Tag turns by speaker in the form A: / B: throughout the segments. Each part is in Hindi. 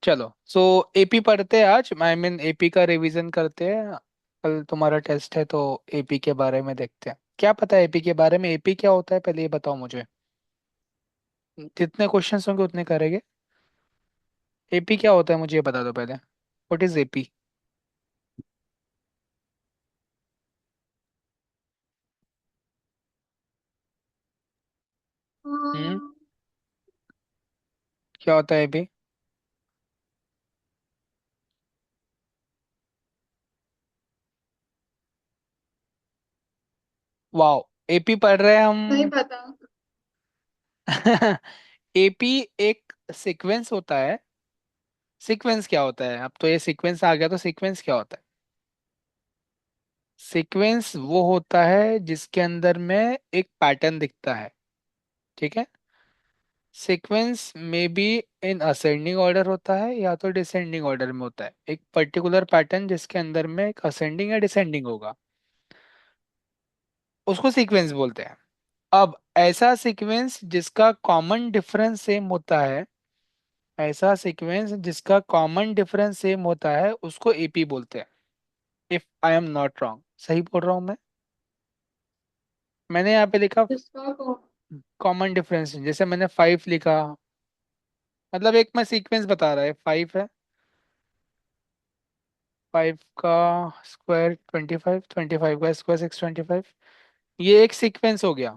A: चलो सो एपी पढ़ते हैं आज। आई मीन एपी का रिवीजन करते हैं। कल तुम्हारा टेस्ट है तो एपी के बारे में देखते हैं। क्या पता है एपी के बारे में? एपी क्या होता है पहले ये बताओ मुझे। जितने क्वेश्चंस होंगे उतने करेंगे। एपी क्या होता है मुझे ये बता दो पहले। What is AP? हम्म।
B: हाँ,
A: क्या होता है एपी? वाओ। एपी पढ़ रहे हैं
B: नहीं
A: हम।
B: पता।
A: एपी एक सीक्वेंस होता है। सीक्वेंस क्या होता है? अब तो ये सीक्वेंस आ गया तो सीक्वेंस क्या होता है? सीक्वेंस वो होता है जिसके अंदर में एक पैटर्न दिखता है। ठीक है। सीक्वेंस में भी इन असेंडिंग ऑर्डर होता है या तो डिसेंडिंग ऑर्डर में होता है। एक पर्टिकुलर पैटर्न जिसके अंदर में एक असेंडिंग या डिसेंडिंग होगा उसको सीक्वेंस बोलते हैं। अब ऐसा सीक्वेंस जिसका कॉमन डिफरेंस सेम होता है, ऐसा सीक्वेंस जिसका कॉमन डिफरेंस सेम होता है उसको एपी बोलते हैं। If I am not wrong, सही बोल रहा हूँ मैं? मैंने यहाँ पे लिखा
B: जिसका को
A: कॉमन डिफरेंस, जैसे मैंने 5 लिखा। मतलब एक मैं सीक्वेंस बता रहा है, 5 है। 5 का स्क्वायर 25, 25 का स्क्वायर 625। ये एक सीक्वेंस हो गया।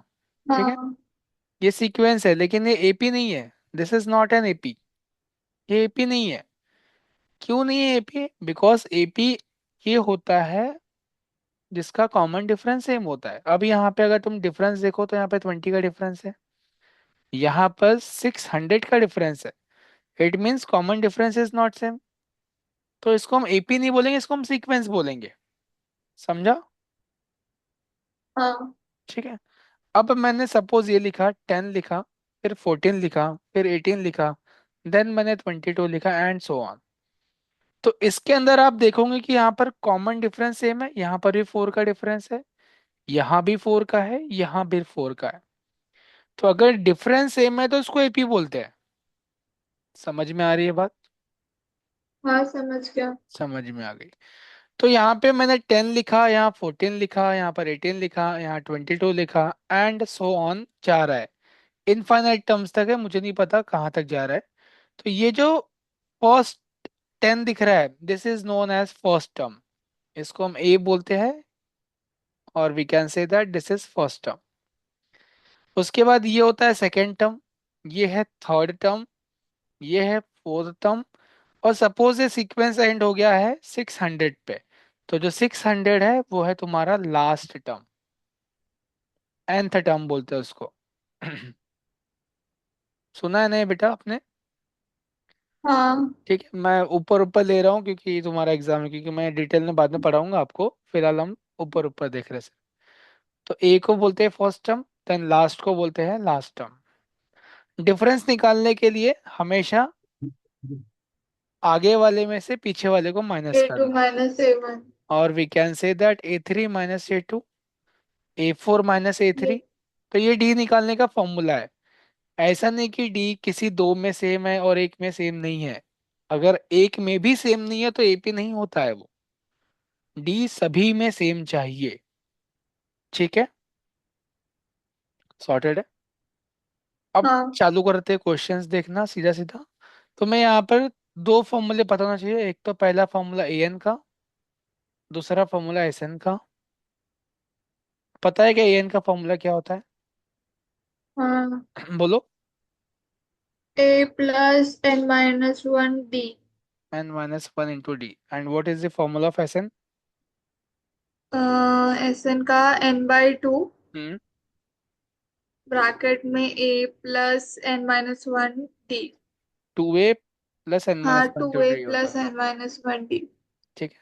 A: ठीक है।
B: हाँ
A: ये सीक्वेंस है लेकिन ये एपी नहीं है। This is not an AP. ये एपी नहीं है। क्यों नहीं है एपी? बिकॉज एपी ये होता है जिसका कॉमन डिफरेंस सेम होता है। अब यहाँ पे अगर तुम डिफरेंस देखो तो यहाँ पे 20 का डिफरेंस है, यहाँ पर 600 का डिफरेंस है। It means common difference is not same. तो इसको हम एपी नहीं बोलेंगे, इसको हम सीक्वेंस बोलेंगे। समझा?
B: हाँ
A: ठीक है। अब मैंने सपोज ये लिखा 10 लिखा, फिर 14 लिखा, फिर 18 लिखा, देन मैंने 22 लिखा एंड सो ऑन। तो इसके अंदर आप देखोगे कि यहाँ पर कॉमन डिफरेंस सेम है। यहाँ पर भी 4 का डिफरेंस है, यहाँ भी 4 का है, यहाँ भी 4 का है। तो अगर डिफरेंस सेम है तो उसको एपी बोलते हैं। समझ में आ रही है बात?
B: हाँ, समझ गया।
A: समझ में आ गई। तो यहाँ पे मैंने 10 लिखा, यहाँ 14 लिखा, यहाँ पर 18 लिखा, यहाँ 22 लिखा एंड सो ऑन जा रहा है। इनफाइनाइट टर्म्स तक है, मुझे नहीं पता कहाँ तक जा रहा है। तो ये जो फर्स्ट 10 दिख रहा है this is known as first term. इसको हम ए बोलते हैं और we can say that this is first term. उसके बाद ये होता है सेकेंड टर्म, ये है थर्ड टर्म, ये है फोर्थ टर्म। और सपोज ये सीक्वेंस एंड हो गया है 600 पे, तो जो 600 है वो है तुम्हारा लास्ट टर्म। nth टर्म बोलते हैं उसको। सुना है नहीं बेटा आपने?
B: हाँ
A: ठीक है, मैं ऊपर ऊपर ले रहा हूँ क्योंकि तुम्हारा एग्जाम है, क्योंकि मैं डिटेल में बाद में पढ़ाऊंगा आपको। फिलहाल हम ऊपर ऊपर देख रहे हैं। तो ए को बोलते हैं फर्स्ट टर्म, देन लास्ट को बोलते हैं लास्ट टर्म। डिफरेंस निकालने के लिए हमेशा आगे वाले में से पीछे वाले को माइनस
B: A2
A: करना।
B: Minus A1।
A: और we can say that A3 - A2, A4 - A3।
B: ये
A: तो ये डी निकालने का फॉर्मूला है। ऐसा नहीं कि डी किसी दो में सेम है और एक में सेम नहीं है। अगर एक में भी सेम नहीं है तो एपी नहीं होता है वो। डी सभी में सेम चाहिए। ठीक है। सॉर्टेड है। अब
B: हाँ
A: चालू करते हैं क्वेश्चंस, देखना सीधा सीधा। तो मैं यहाँ पर दो फॉर्मूले पता होना चाहिए। एक तो पहला फॉर्मूला ए एन का, दूसरा फॉर्मूला एस एन का। पता है क्या ए एन का फॉर्मूला क्या होता है?
B: हाँ।
A: बोलो।
B: A+n-1 D।
A: n - 1 * d। And what is the formula of S N?
B: Sn का n/2,
A: हम्म।
B: ब्रैकेट में A+n-1 D।
A: 2a + n -
B: हाँ,
A: 1
B: टू
A: *
B: ए
A: d होता
B: प्लस
A: है।
B: एन माइनस वन डी
A: ठीक है।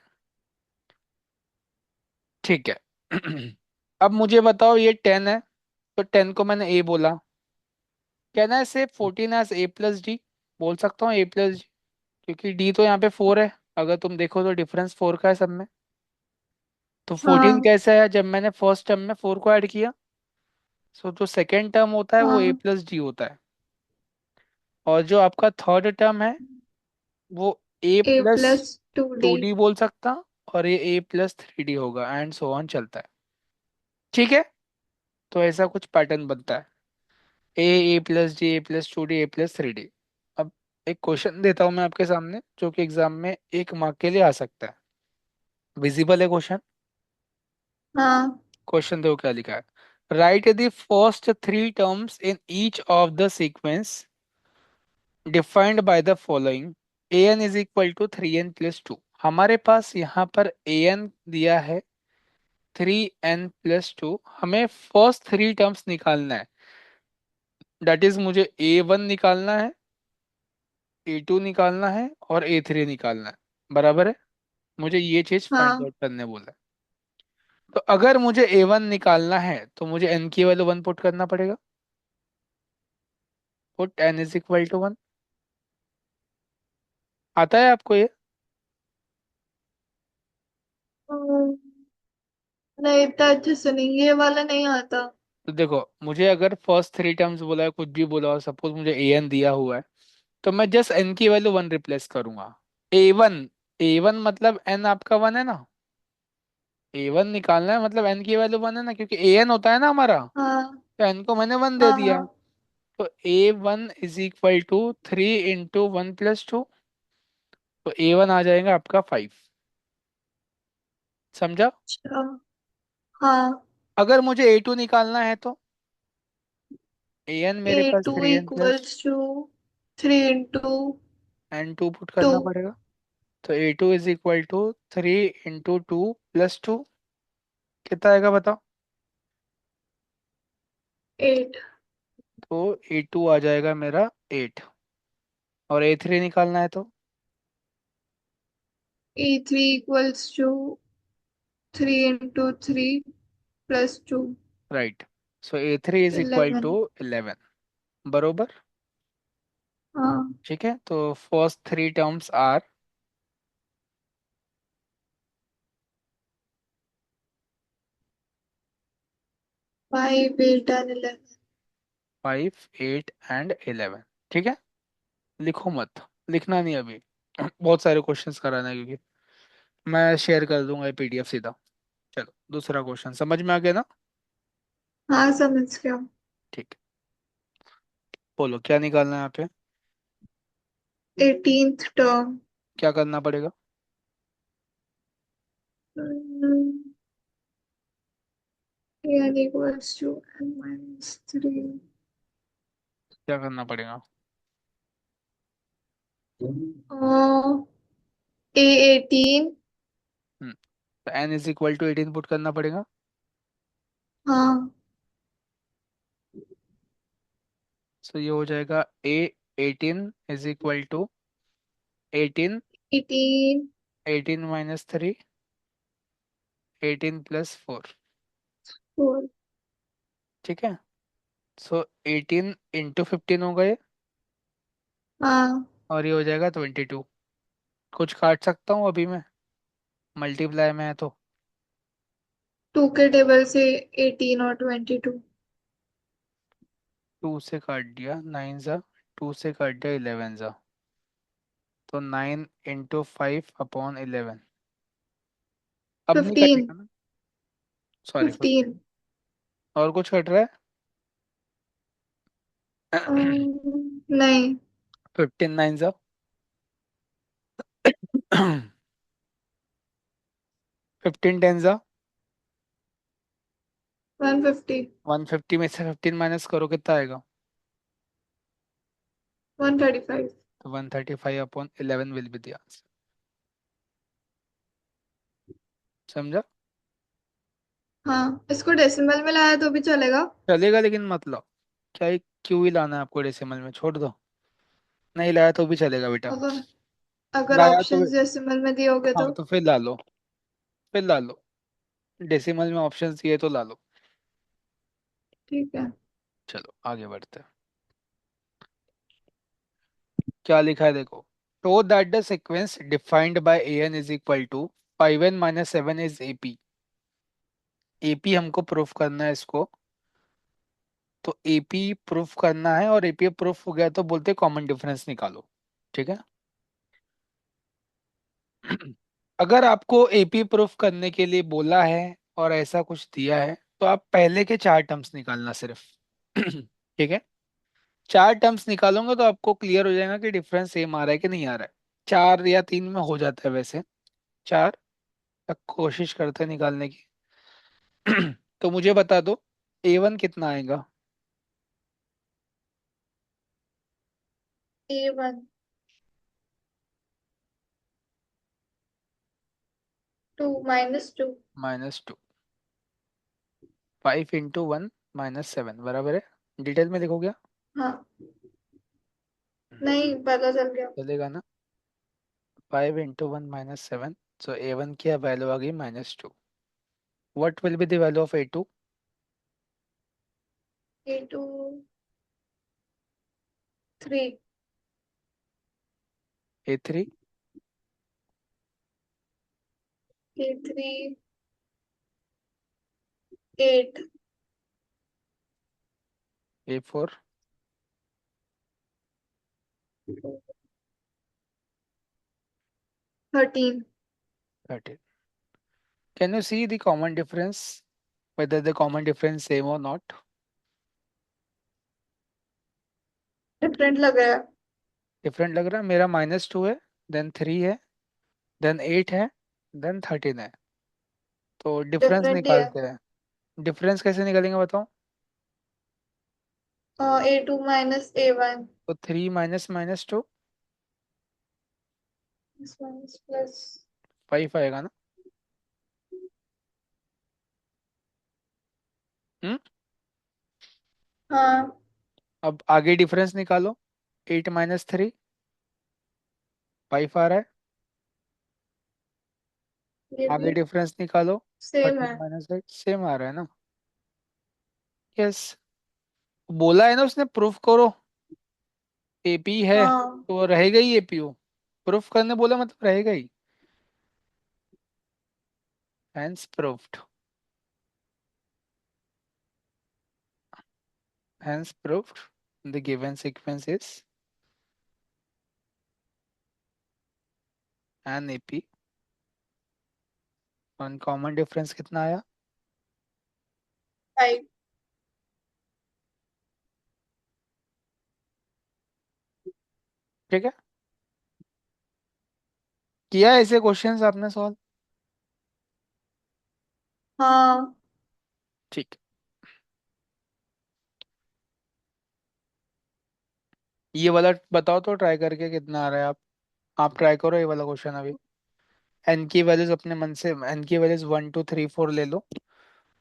A: ठीक है। अब मुझे बताओ ये 10 है, तो 10 को मैंने ए बोला। कैन आई से 14 एज A + d? बोल सकता हूँ A + d, क्योंकि डी तो यहाँ पे 4 है। अगर तुम देखो तो डिफरेंस 4 का है सब में। तो 14
B: हाँ
A: कैसे है? जब मैंने फर्स्ट टर्म में 4 को ऐड किया। सो जो सेकेंड टर्म होता है वो
B: हाँ
A: A + d होता है। और जो आपका थर्ड टर्म है वो A
B: A
A: plus
B: plus two D.
A: 2D बोल सकता, और ये A+3D होगा, एंड सो ऑन चलता है। ठीक है, तो ऐसा कुछ पैटर्न बनता है। A+D, A+2D, A+3D। अब एक क्वेश्चन देता हूँ मैं आपके सामने, जो कि एग्जाम में 1 मार्क के लिए आ सकता है। विजिबल है क्वेश्चन?
B: हाँ।
A: क्वेश्चन देखो क्या लिखा है। Right the first 3 terms in each of the sequence defined by the following. an = 3n+2। हमारे पास यहाँ पर an दिया है 3n+2। हमें फर्स्ट 3 टर्म्स निकालना है। दैट इज मुझे A1 निकालना है, A2 निकालना है, और A3 निकालना है। बराबर है? मुझे ये चीज फाइंड
B: हाँ।
A: आउट करने बोला है। तो अगर मुझे A1 निकालना है तो मुझे n की वैल्यू 1 पुट करना पड़ेगा। Put n = 1। आता है आपको ये?
B: हम्म, नहीं, इतना अच्छे से नहीं, ये वाला नहीं आता।
A: तो देखो, मुझे अगर फर्स्ट 3 टर्म्स बोला है, कुछ भी बोला, और सपोज मुझे an दिया हुआ है, तो मैं जस्ट n की वैल्यू 1 रिप्लेस करूंगा। A1, A1 मतलब n आपका 1 है ना। A1 निकालना है मतलब n की वैल्यू 1 है ना, क्योंकि an होता है ना हमारा।
B: हाँ।
A: तो n को मैंने 1 दे
B: हाँ।
A: दिया।
B: हाँ।
A: तो A1 = 3 × 1 + 2। तो A1 आ जाएगा आपका 5। समझा?
B: अच्छा। हाँ।
A: अगर मुझे A2 निकालना है तो an
B: ए
A: मेरे पास
B: two
A: 3n plus
B: equals to 3 × 2
A: n2 put
B: two.
A: करना पड़ेगा। तो A2 = 3 × 2 + 2। कितना आएगा बताओ?
B: 8।
A: तो A2 आ जाएगा मेरा 8। और A3 निकालना है तो
B: ए 3 = 3 × 3 + 2।
A: राइट। सो A3 =
B: 11।
A: 11। बरोबर।
B: हाँ।
A: ठीक है, तो फर्स्ट 3 टर्म्स आर
B: 5, 8 और 11।
A: 5, 8 एंड 11। ठीक है, लिखो मत, लिखना नहीं अभी। बहुत सारे क्वेश्चंस कराना है, क्योंकि मैं शेयर कर दूंगा ये PDF सीधा। चलो दूसरा क्वेश्चन समझ में आ गया ना?
B: हाँ, समझ गया।
A: ठीक है, बोलो क्या निकालना है यहाँ पे।
B: 18th term.
A: क्या करना पड़ेगा?
B: n = n-3।
A: क्या करना पड़ेगा?
B: A 18।
A: हम्म तो n = 18 पुट करना पड़ेगा।
B: हाँ।
A: सो ये हो जाएगा A18 = 18।
B: 18।
A: 18 - 3, 18 + 4।
B: 4।
A: ठीक है, सो 18 × 15 हो गए,
B: हाँ।
A: और ये हो जाएगा 22। कुछ काट सकता हूँ अभी मैं, मल्टीप्लाई में है तो।
B: 2 के टेबल से 18 और 22।
A: 2 से काट दिया 9 ज़ा, 2 से काट दिया 11 ज़ा। तो 9 × 5/11। अब नहीं
B: 15।
A: कटेगा ना? सॉरी, 15।
B: 15।
A: और कुछ कट रहा है?
B: नहीं।
A: 15 9 ज़ा। 15 10 ज़ा।
B: 150।
A: 150 में से 15 माइनस करो, कितना आएगा?
B: 135।
A: तो 135/11 विल बी द आंसर। समझा?
B: हाँ, इसको डेसिमल में लाया तो भी चलेगा।
A: चलेगा, लेकिन मतलब क्या ही, क्यों ही लाना है आपको डेसिमल में, छोड़ दो। नहीं लाया तो भी चलेगा बेटा।
B: अगर अगर
A: लाया तो
B: ऑप्शंस डेसिमल में दियोगे
A: हाँ,
B: तो।
A: तो फिर ला लो, फिर ला लो। डेसिमल में ऑप्शंस दिए तो ला लो।
B: ठीक है।
A: चलो आगे बढ़ते हैं। क्या लिखा है देखो। Show that the sequence defined by an = 5n - 7 is AP। AP हमको प्रूफ करना है इसको। तो AP प्रूफ करना है, और AP प्रूफ हो गया तो बोलते कॉमन डिफरेंस निकालो। ठीक है, अगर आपको एपी प्रूफ करने के लिए बोला है और ऐसा कुछ दिया है, तो आप पहले के चार टर्म्स निकालना सिर्फ। ठीक है। चार टर्म्स निकालोगे तो आपको क्लियर हो जाएगा कि डिफरेंस सेम आ रहा है कि नहीं आ रहा है। चार या तीन में हो जाता है वैसे। चार तक कोशिश करते हैं निकालने की। तो मुझे बता दो, A1 कितना आएगा।
B: A1 2 - 2।
A: -2। 5 × 1 -7 बराबर है। डिटेल में देखो क्या।
B: हाँ, नहीं पता चल गया।
A: चलेगा ना। 5 × 1 - 7। सो A1 की वैल्यू आ गई -2। What will be the value of A2।
B: A2 3।
A: A3।
B: A3 8।
A: A4।
B: 13।
A: 13। Can you see the common difference, whether the common difference same or not।
B: Different लग रहा है।
A: डिफरेंट लग रहा है। मेरा -2 है, देन 3 है, देन 8 है, देन 13 है। तो डिफरेंस
B: डिफरेंट ही है।
A: निकालते हैं। डिफरेंस कैसे निकालेंगे बताओ।
B: A2 - A1।
A: तो 3 माइनस -2।
B: प्लस।
A: 5 आएगा ना। हम्म।
B: हाँ,
A: अब आगे डिफरेंस निकालो। 8 - 3। 5 आ रहा है।
B: ये
A: आगे
B: भी
A: डिफरेंस निकालो।
B: सेम
A: 13
B: है।
A: -8 सेम आ रहा है ना। यस। बोला है ना उसने प्रूफ करो। एपी है
B: हाँ,
A: तो रहेगा ही एपीओ। प्रूफ करने बोला मतलब रहेगा ही। Hence proved. Hence proved the given sequence is an AP. और कॉमन डिफरेंस कितना आया।
B: 5।
A: ठीक है। किया है ऐसे क्वेश्चंस आपने सॉल्व।
B: हाँ,
A: ठीक। ये वाला बताओ तो ट्राई करके कितना आ रहा है। आप ट्राई करो ये वाला क्वेश्चन अभी। एन की वैल्यूज अपने मन से, एन की वैल्यूज 1 2 3 4 ले लो।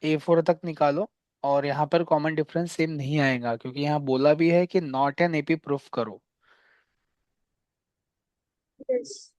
A: A4 तक निकालो। और यहाँ पर कॉमन डिफरेंस सेम नहीं आएगा क्योंकि यहाँ बोला भी है कि नॉट एन एपी प्रूफ करो।
B: यस।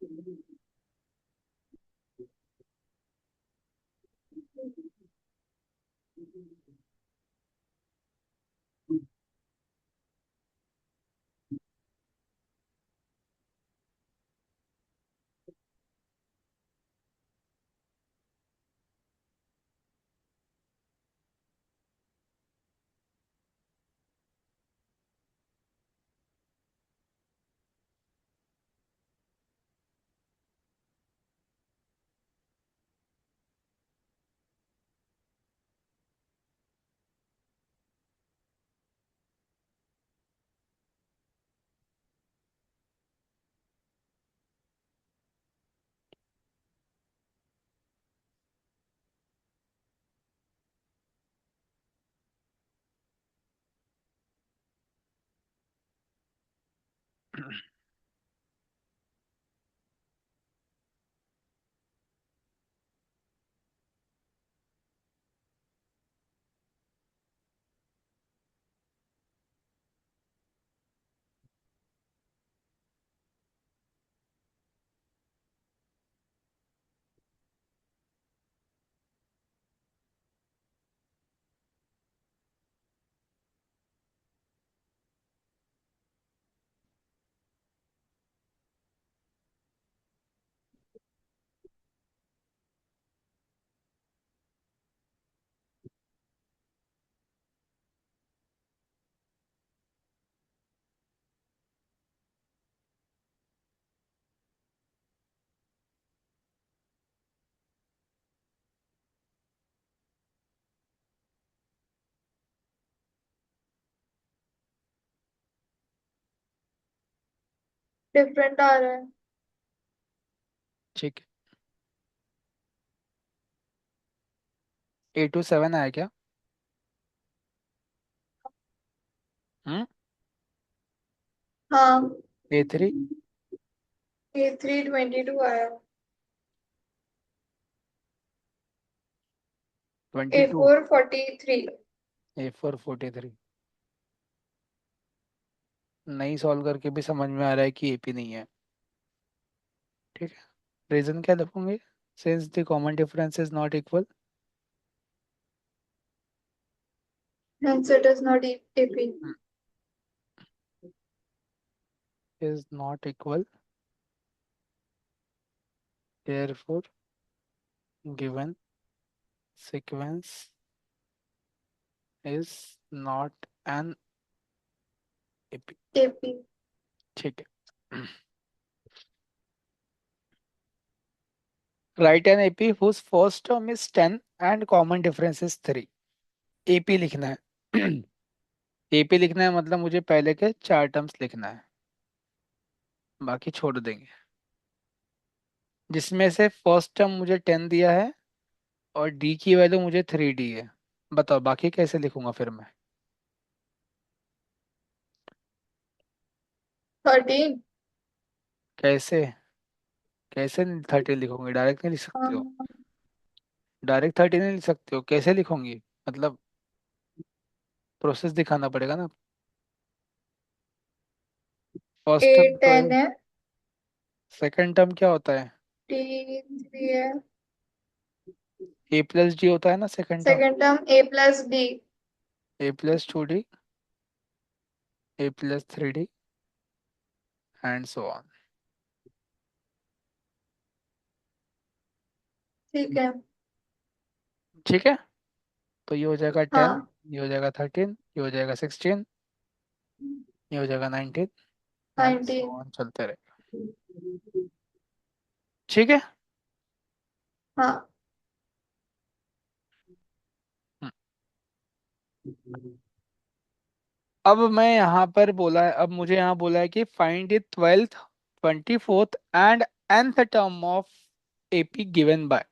B: डिफरेंट आ रहा है।
A: ठीक है, A27 आया क्या? हम्म।
B: हाँ।
A: A3।
B: A322 आया।
A: Twenty
B: A
A: two
B: four 43।
A: A4 43। नहीं सॉल्व करके भी समझ में आ रहा है कि AP नहीं है। ठीक है, रीजन क्या लिखूंगे? Since the common difference is not equal.
B: Hence it is not AP.
A: Is not equal, therefore given sequence is not an AP।
B: AP।
A: ठीक है। Write an AP whose first term is 10 and common difference is 3। AP लिखना है। AP लिखना है मतलब मुझे पहले के 4 टर्म्स लिखना है, बाकी छोड़ देंगे। जिसमें से फर्स्ट टर्म मुझे 10 दिया है और D की वैल्यू मुझे 3D है। बताओ बाकी कैसे लिखूंगा फिर मैं?
B: 13।
A: कैसे? कैसे 13 लिखोगे? डायरेक्ट नहीं लिख सकते हो।
B: हाँ।
A: डायरेक्ट 13 नहीं लिख सकते हो, कैसे लिखोगी? मतलब प्रोसेस दिखाना पड़ेगा ना।
B: ए
A: फर्स्ट टर्म तो है।
B: 10 है।
A: सेकंड टर्म क्या होता है?
B: D3 है।
A: A+D होता है ना second term.
B: Second term A+D।
A: A+2D, A+3D and so on.
B: ठीक है।
A: ठीक है, तो ये हो जाएगा 10,
B: हाँ।
A: ये हो जाएगा 13, ये हो जाएगा 16, ये हो जाएगा 19 एंड सो
B: 19।
A: ऑन, चलते रहे। ठीक है।
B: हाँ।
A: हम्म। अब मैं यहाँ पर बोला है, अब मुझे यहाँ बोला है कि find the 12th, 24th and nth term of AP given by.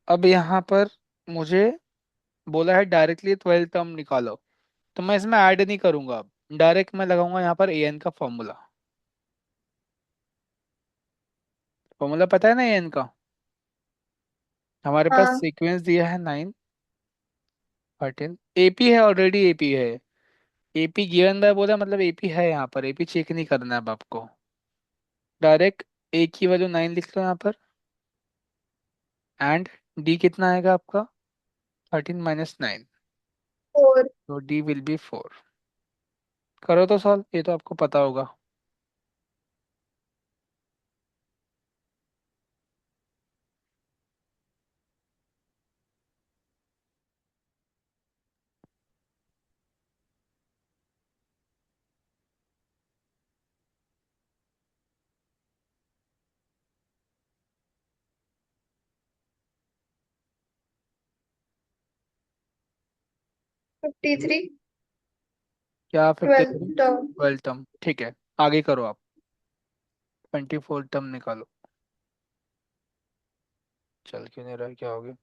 A: अब यहाँ पर मुझे बोला है डायरेक्टली 12th टर्म निकालो, तो मैं इसमें ऐड नहीं करूंगा। अब डायरेक्ट मैं लगाऊंगा यहाँ पर AN का फॉर्मूला। फॉर्मूला पता है ना AN का? हमारे पास
B: हाँ।
A: सीक्वेंस दिया है 9, 13। AP है, ऑलरेडी AP है। AP गिवन बाय बोला मतलब AP है, यहाँ पर AP चेक नहीं करना है अब आपको। डायरेक्ट A की वैल्यू 9 लिख लो यहाँ पर, एंड D कितना आएगा आपका? 13 - 9,
B: 4।
A: तो D विल बी 4। करो तो सॉल्व, ये तो आपको पता होगा।53। क्या 53?
B: 12 टर्म।
A: 12 टर्म, ठीक है। आगे करो आप, 24 टर्म निकालो। चल क्यों नहीं रहा है? क्या हो गया?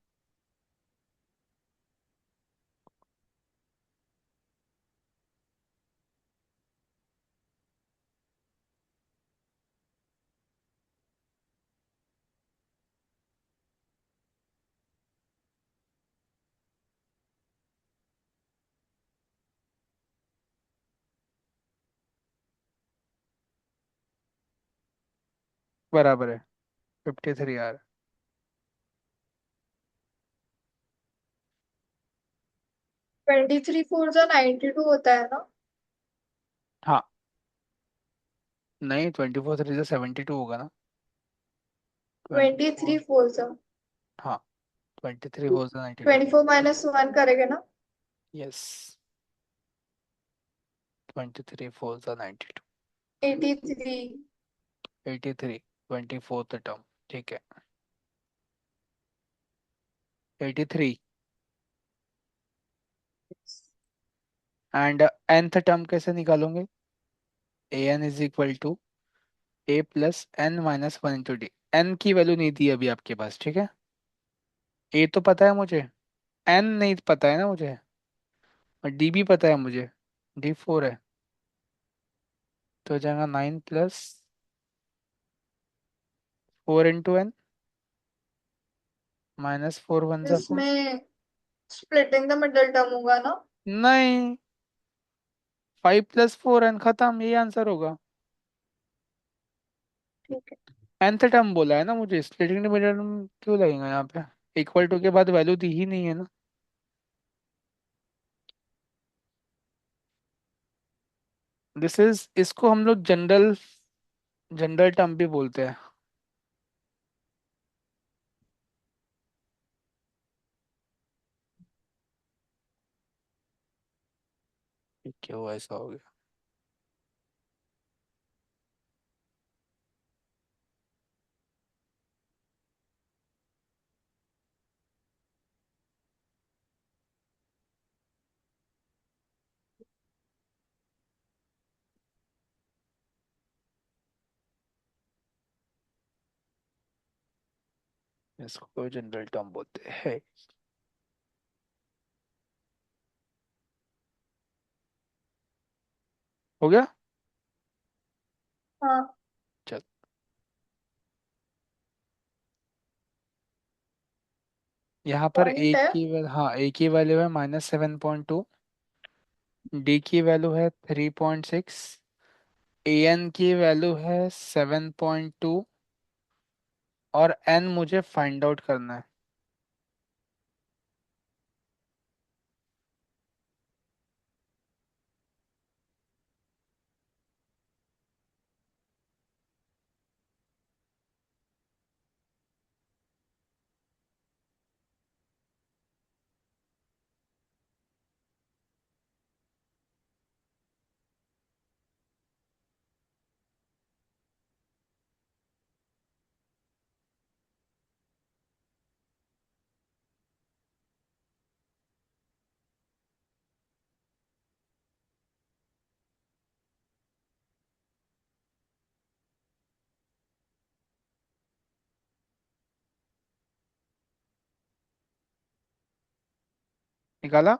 A: बराबर है, 53 आ रहा है।
B: 23 4 जा 92 होता है ना।
A: हाँ, नहीं 24 3 जो 72 होगा ना। ट्वेंटी
B: 23
A: फोर
B: 4 जा।
A: हाँ, 23 4 92।
B: 24 - 1 करेगा ना।
A: यस, 23 4 92।
B: 83।
A: 83, 24th टर्म, ठीक है। 83 एंड nth टर्म कैसे निकालोगे? AN is equal to A plus N minus one into D. N की वैल्यू नहीं दी अभी आपके पास, ठीक है। ए तो पता है मुझे, एन नहीं पता है ना मुझे, और डी भी पता है मुझे, डी फोर है। तो हो जाएगा 9 + 4 into N minus four one ज़ा फोर।
B: इसमें स्प्लिटिंग द मिडल टर्म होगा ना?
A: नहीं, 5 + 4 एन, खत्म, यही आंसर होगा।
B: ठीक है।
A: nth टर्म बोला है ना मुझे, स्प्लिटिंग डिविडेंड क्यों लगेगा यहाँ पे? इक्वल टू के बाद वैल्यू दी ही नहीं है ना। दिस इज, इसको हम लोग जनरल जनरल टर्म भी बोलते हैं। ये क्यों ऐसा हो गया? इसको जनरल टर्म बोलते हैं। हो गया।
B: हाँ।
A: चल, यहाँ पर ए
B: पॉइंट है।
A: की हाँ, ए की वैल्यू है -7.2, डी की वैल्यू है 3.6, ए एन की वैल्यू है 7.2, और एन मुझे फाइंड आउट करना है। निकाला।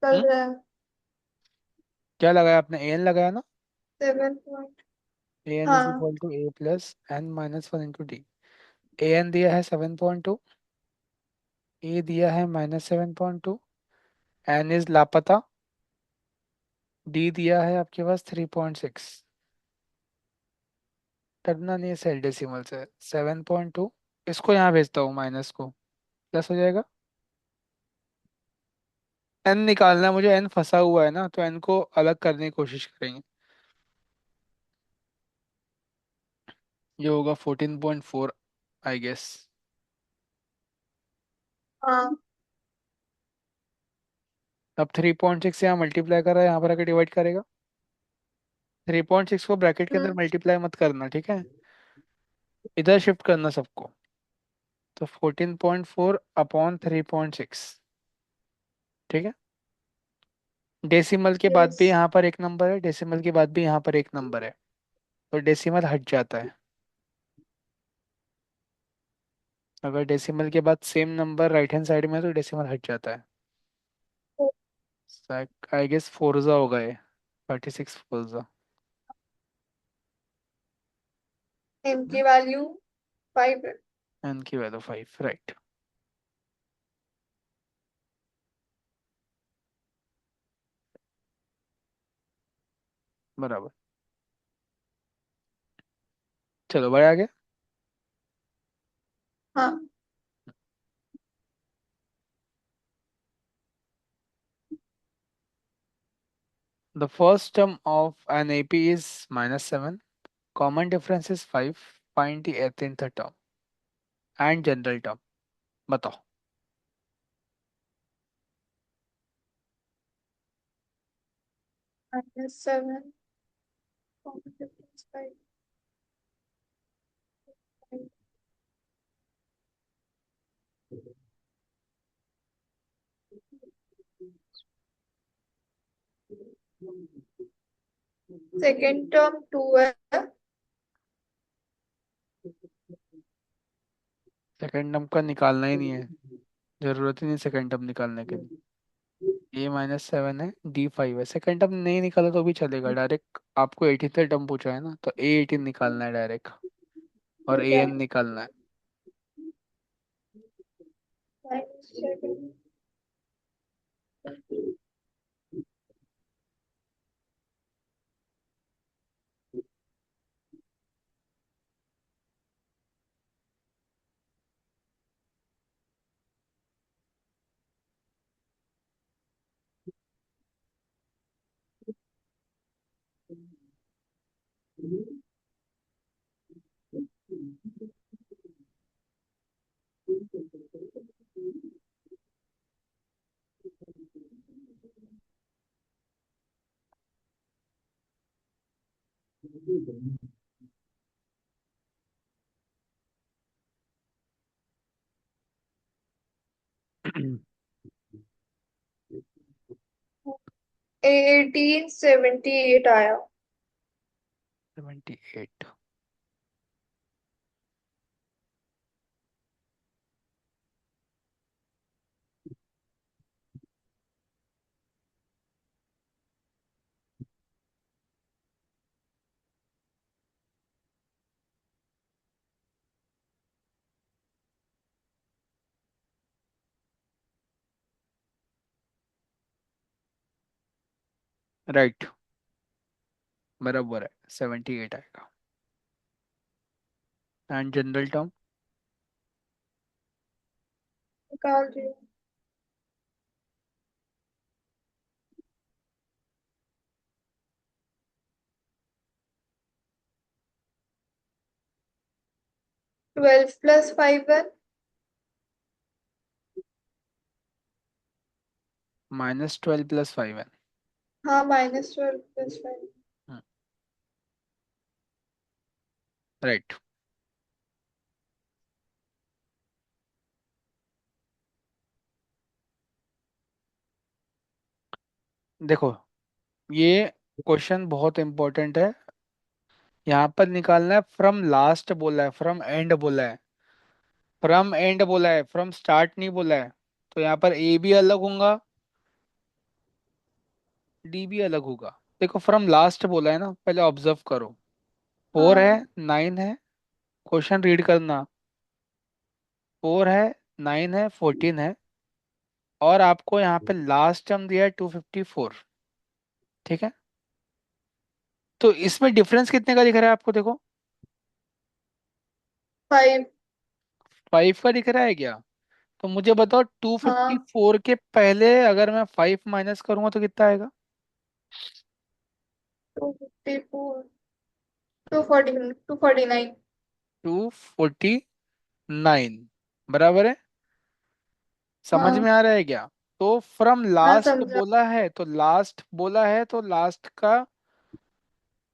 B: चल
A: हम्म,
B: रहा है।
A: क्या लगाया आपने? ए एन लगाया ना।
B: 7 पॉइंट।
A: ए एन इज
B: हाँ।
A: Equal to A plus N minus one into D. A N दिया है 7.2, ए दिया है -7.2, एन इज लापता, डी दिया है आपके पास 3.6। करना नहीं है सेल डेसिमल से। 7.2, इसको यहाँ भेजता हूँ माइनस को, प्लस हो जाएगा। एन निकालना है मुझे, एन फंसा हुआ है ना, तो एन को अलग करने की कोशिश करेंगे। ये होगा 14.4, आई गेस।
B: हाँ।
A: अब 3.6 यहाँ मल्टीप्लाई कर रहा है, यहाँ पर आके डिवाइड करेगा। 3.6 को ब्रैकेट के अंदर
B: हम्म।
A: मल्टीप्लाई मत करना, ठीक है, इधर शिफ्ट करना सबको। तो 14.4/3.6, ठीक है। डेसिमल के बाद
B: यस।
A: भी यहाँ पर एक नंबर है, डेसिमल के बाद भी यहाँ पर एक नंबर है, तो डेसिमल हट जाता है। अगर डेसिमल के बाद same number right hand side में है तो डेसिमल हट जाता है। आई गेस फोर्जा होगा ये, 36 फोर्जा।
B: एम की वैल्यू 5 है।
A: एन की वैल्यू 5, राइट। बराबर। चलो बढ़े आगे।
B: हाँ।
A: The first term of an AP is -7, common difference is 5, find the th term and general term. बताओ।
B: -7। सेकेंड टर्म टू है।
A: सेकेंड टर्म का निकालना ही नहीं है, जरूरत ही नहीं सेकेंड टर्म निकालने के लिए। A-7 है, D5 है, सेकेंड टर्म नहीं निकाला तो भी चलेगा, डायरेक्ट आपको 18th टर्म पूछा है ना, तो A18 निकालना है डायरेक्ट, और
B: ठीक है।
A: AN निकालना है।
B: -7 1878 आया।
A: 78। राइट, बराबर है, 78 आएगा। And general term.
B: निकाल रही हूँ। 12 + 5 है।
A: -12 + 5 है।
B: हाँ, -12 + 5।
A: राइट। देखो, ये क्वेश्चन बहुत इंपॉर्टेंट है। यहाँ पर निकालना है, फ्रॉम लास्ट बोला है, फ्रॉम एंड बोला है, फ्रॉम एंड बोला है, फ्रॉम स्टार्ट नहीं बोला है। तो यहाँ पर ए भी अलग होगा, डी भी अलग होगा। देखो, फ्रॉम लास्ट बोला है ना, पहले ऑब्जर्व करो। 4 है,
B: हाँ
A: 9 है, क्वेश्चन रीड करना। 4 है, 9 है, 14 है, और आपको यहाँ पे लास्ट टर्म दिया है 254। ठीक है, तो इसमें डिफरेंस कितने का दिख रहा है आपको, देखो।
B: 5।
A: 5 का दिख रहा है क्या? तो मुझे बताओ, टू फिफ्टी
B: हाँ,
A: फोर के पहले अगर मैं 5 माइनस करूंगा तो कितना आएगा?
B: 254, 249।
A: 249, बराबर है। समझ
B: हाँ
A: में आ रहा है क्या? तो फ्रॉम
B: हाँ,
A: लास्ट
B: समझा।
A: बोला है, तो लास्ट बोला है, तो लास्ट का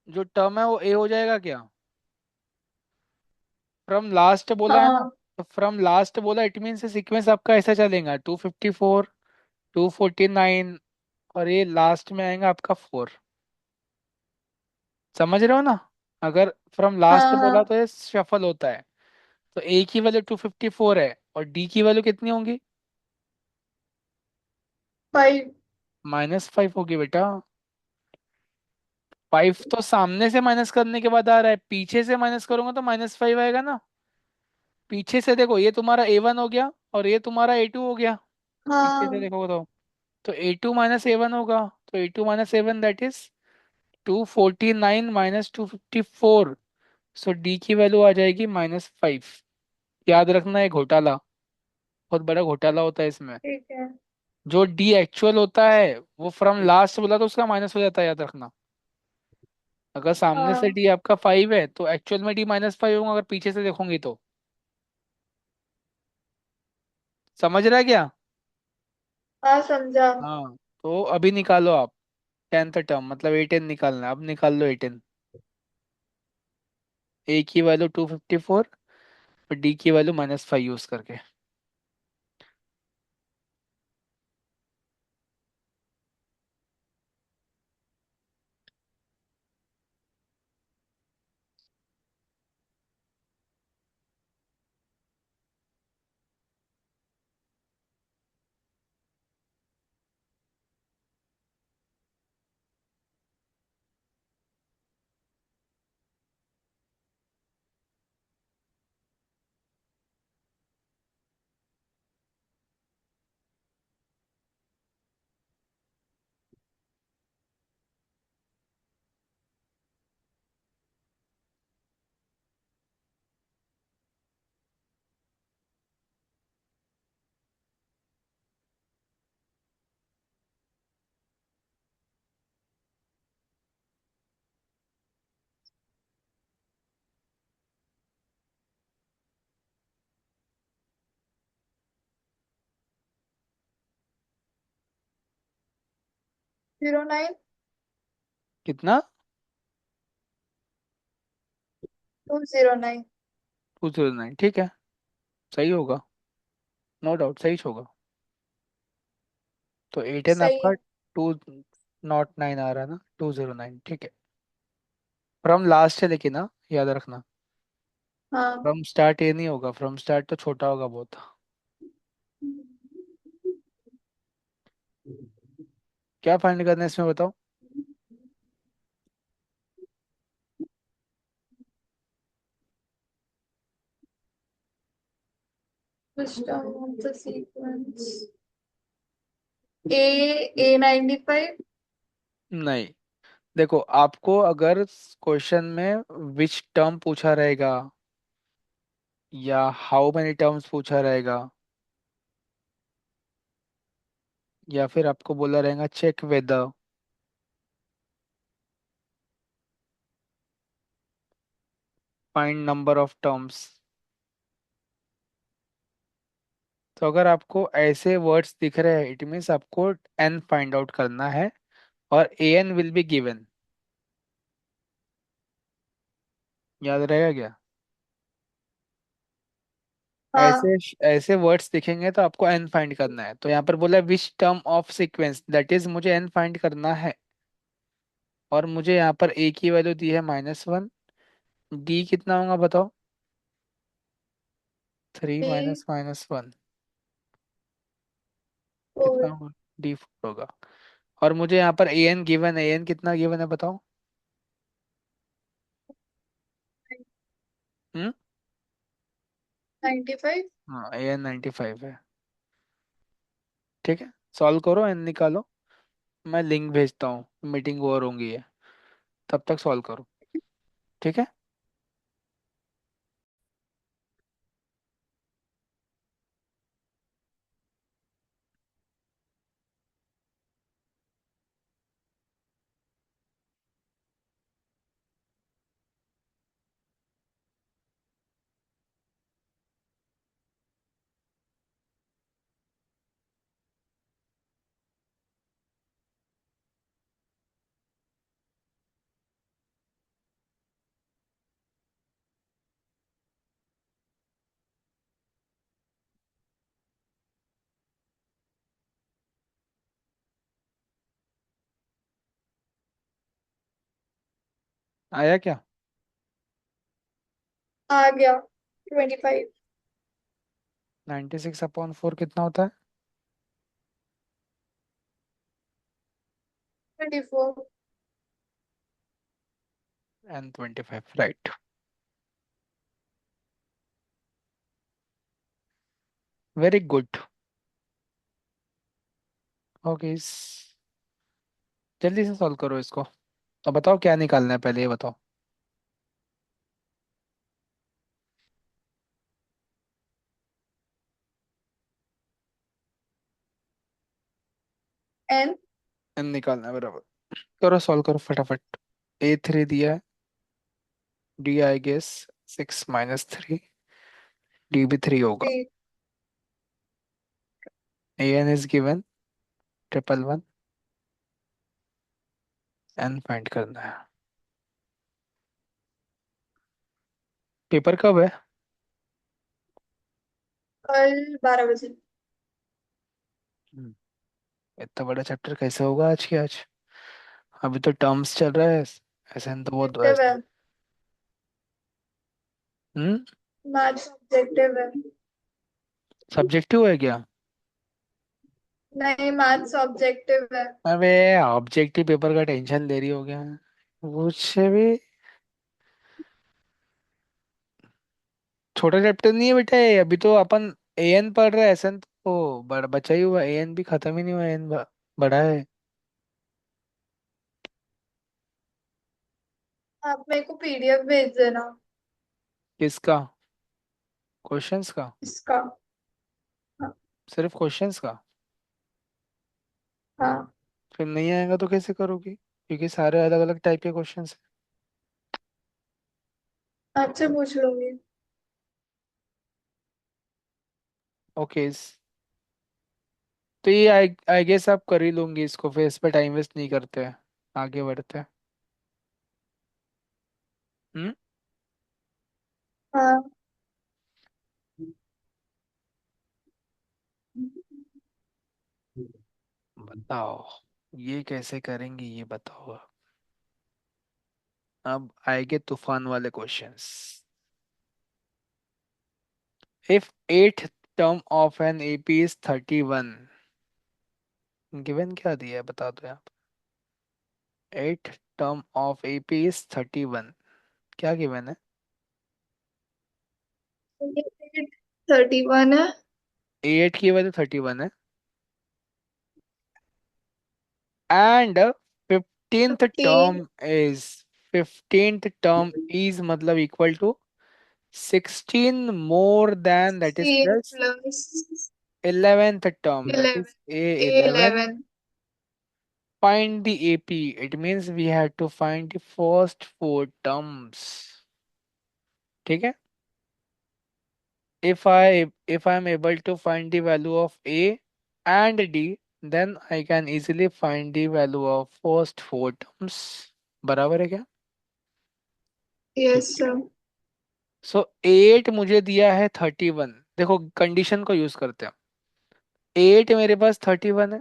A: जो टर्म है वो ए हो जाएगा क्या? फ्रॉम लास्ट बोला है ना,
B: हाँ,
A: तो फ्रॉम लास्ट बोला, इट मीन से सीक्वेंस आपका ऐसा चलेगा, 254, 249, और ये लास्ट में आएगा आपका 4। समझ रहे हो ना? अगर फ्रॉम लास्ट
B: हाँ,
A: बोला
B: हाँ।
A: तो ये शफल होता है। तो ए की वैल्यू 254 है, और डी की वैल्यू कितनी होंगी?
B: 5।
A: -5 होगी बेटा। 5 तो सामने से माइनस करने के बाद आ रहा है, पीछे से माइनस करूंगा तो -5 आएगा ना। पीछे से देखो, ये तुम्हारा A1 हो गया, और ये तुम्हारा A2 हो गया। पीछे से
B: हाँ,
A: देखो तो A2 -A1 होगा। तो A2 -A1 that is 249 -254। So D की वैल्यू आ जाएगी -5। याद रखना, है घोटाला, बहुत बड़ा घोटाला होता है इसमें।
B: ठीक है।
A: जो डी एक्चुअल होता है वो फ्रॉम लास्ट बोला तो उसका माइनस हो जाता है, याद रखना। अगर सामने से
B: हाँ
A: डी आपका 5 है तो एक्चुअल में डी -5 होगा, अगर पीछे से देखोगे तो। समझ रहा है क्या?
B: हाँ, समझा।
A: हाँ, तो अभी निकालो आप 10th टर्म, मतलब A10 निकालना है, अब निकाल लो A10। ए की वैल्यू 254, और डी की वैल्यू -5 यूज करके।
B: 09।
A: कितना?
B: 209।
A: 209, ठीक है, सही होगा, नो डाउट सही होगा। तो 8
B: सही
A: आपका
B: है।
A: 209 आ रहा है ना, 209, ठीक है। फ्रॉम लास्ट है लेकिन ना, याद रखना।
B: हाँ।
A: फ्रॉम स्टार्ट ये नहीं होगा, फ्रॉम स्टार्ट तो छोटा होगा बहुत। क्या फाइंड करना है इसमें बताओ।
B: System of the sequence. A95।
A: नहीं, देखो आपको अगर क्वेश्चन में विच टर्म पूछा रहेगा या हाउ मेनी टर्म्स पूछा रहेगा, या फिर आपको बोला रहेगा check whether, find number of terms, तो अगर आपको ऐसे वर्ड्स दिख रहे हैं इट मीन्स आपको एन फाइंड आउट करना है, और A N will be given. याद रहेगा क्या?
B: हाँ।
A: ऐसे ऐसे वर्ड्स दिखेंगे तो आपको एन फाइंड करना है, तो यहाँ पर बोला which term of sequence, that is मुझे एन फाइंड करना है। और मुझे यहाँ पर ए की वैल्यू दी है -1, डी कितना होगा बताओ। 3
B: D
A: माइनस -1 कितना
B: 4।
A: होगा? D4 होगा। और मुझे यहाँ पर ए एन गिवन है, ए एन कितना गिवन है बताओ। हम्म।
B: 95।
A: हाँ, ए एन 95 है। ठीक है, सॉल्व करो, एन निकालो। मैं लिंक भेजता हूँ, मीटिंग ओवर होंगी है, तब तक सॉल्व करो। ठीक है। आया क्या?
B: 25।
A: 96/4 कितना होता है?
B: 24।
A: N25, right. Very good. Okay, जल्दी से सॉल्व करो इसको। तो बताओ क्या निकालना है, पहले ये बताओ।
B: N।
A: एन निकालना है बराबर। करो, सॉल्व करो फटाफट। A3 दिया है, डी आई गेस 6 - 3, डी भी 3 होगा।
B: D।
A: A N is given 111, N find करना है। पेपर कब है?
B: कल 12 बजे।
A: हम्म, इतना बड़ा चैप्टर कैसे होगा आज के आज? अभी तो टर्म्स चल रहा है, ऐसे तो बहुत
B: ऑब्जेक्टिव है।
A: हम्म।
B: मैथ्स ऑब्जेक्टिव है।
A: सब्जेक्टिव है क्या?
B: नहीं, मैथ्स ऑब्जेक्टिव है।
A: अबे, ऑब्जेक्टिव पेपर का टेंशन ले रही हो गया? मुझसे भी छोटा चैप्टर नहीं है बेटा ये, अभी तो अपन ए एन पढ़ रहे हैं, एस एन तो बचा ही हुआ, ए एन भी खत्म ही नहीं हुआ, एन बड़ा है।
B: आप मेरे को PDF भेज देना।
A: किसका? क्वेश्चंस का?
B: इसका। हाँ।
A: सिर्फ क्वेश्चंस का?
B: हाँ।
A: फिर नहीं आएगा तो कैसे करोगी, क्योंकि सारे अलग अलग टाइप के क्वेश्चंस
B: आपसे पूछ लूंगी।
A: हैं। ओके, तो ये आई आई गेस आप कर ही लूंगी इसको, फिर इस पर टाइम वेस्ट नहीं करते हैं, आगे बढ़ते हैं। हम्म।
B: हाँ।
A: बताओ ये कैसे करेंगे, ये बताओ। अब आएंगे तूफान वाले questions. If eight term of an AP is 31, given क्या दिया है बता दो आप। Eight term of AP is 31, क्या गिवन है?
B: 31 है।
A: एट की वजह 31 है, and fifteenth
B: 15
A: term is, fifteenth term is मतलब equal to 16 more than that is
B: 16
A: plus
B: plus
A: 11th term, that
B: 11,
A: is A11.
B: A11.
A: Find the AP. It means we have to find the first four terms. ठीक है? If I am able to find the value of A and D, then I can easily find the value of first four terms. बराबर है क्या? ठीक
B: Yes,
A: है।
B: sir.
A: सो 8 मुझे दिया है 31, देखो कंडीशन को यूज करते हैं। 8 मेरे पास 31 है।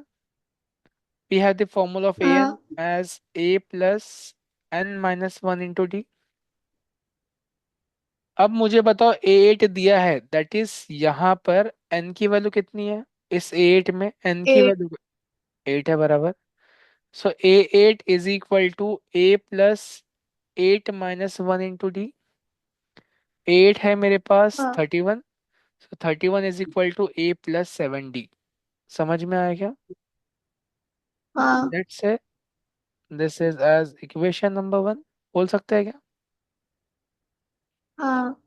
A: We have the formula of an
B: हाँ,
A: as a plus n minus 1 into d। अब मुझे बताओ A8 दिया है, दैट इज यहाँ पर n की वैल्यू कितनी है? इस A8 में n की
B: 8,
A: वैल्यू 8 है, बराबर। So A8 is equal to a plus 8 minus 1 into डी। 8 है मेरे पास
B: हाँ,
A: 31, so 31 is equal to a plus 7d। समझ में आया क्या?
B: हाँ,
A: let's say this is as equation number 1, बोल सकते हैं क्या?
B: हाँ,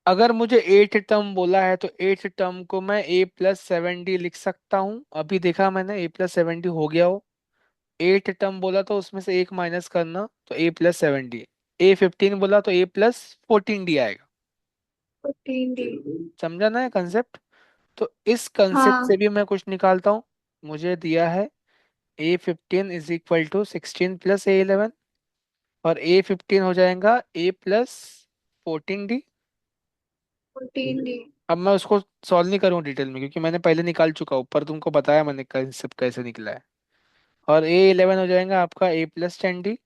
A: अगर मुझे एट टर्म बोला है तो एट टर्म को मैं ए प्लस 7d लिख सकता हूँ। अभी देखा मैंने ए प्लस 7d हो गया हो। एट टर्म बोला तो उसमें से एक माइनस करना, तो ए प्लस 7d। ए 15 बोला तो ए प्लस 14d आएगा।
B: 14D।
A: समझा ना कंसेप्ट? तो इस कंसेप्ट से
B: हाँ,
A: भी मैं कुछ निकालता हूँ। मुझे दिया है A15 is equal to 16 plus A11, और A15 हो जाएगा ए प्लस 14d।
B: 14D।
A: अब मैं उसको सॉल्व नहीं करूँ डिटेल में, क्योंकि मैंने पहले निकाल चुका हूँ, ऊपर तुमको बताया मैंने कंसेप्ट कैसे निकला है। और A11 हो जाएगा आपका ए प्लस 10d।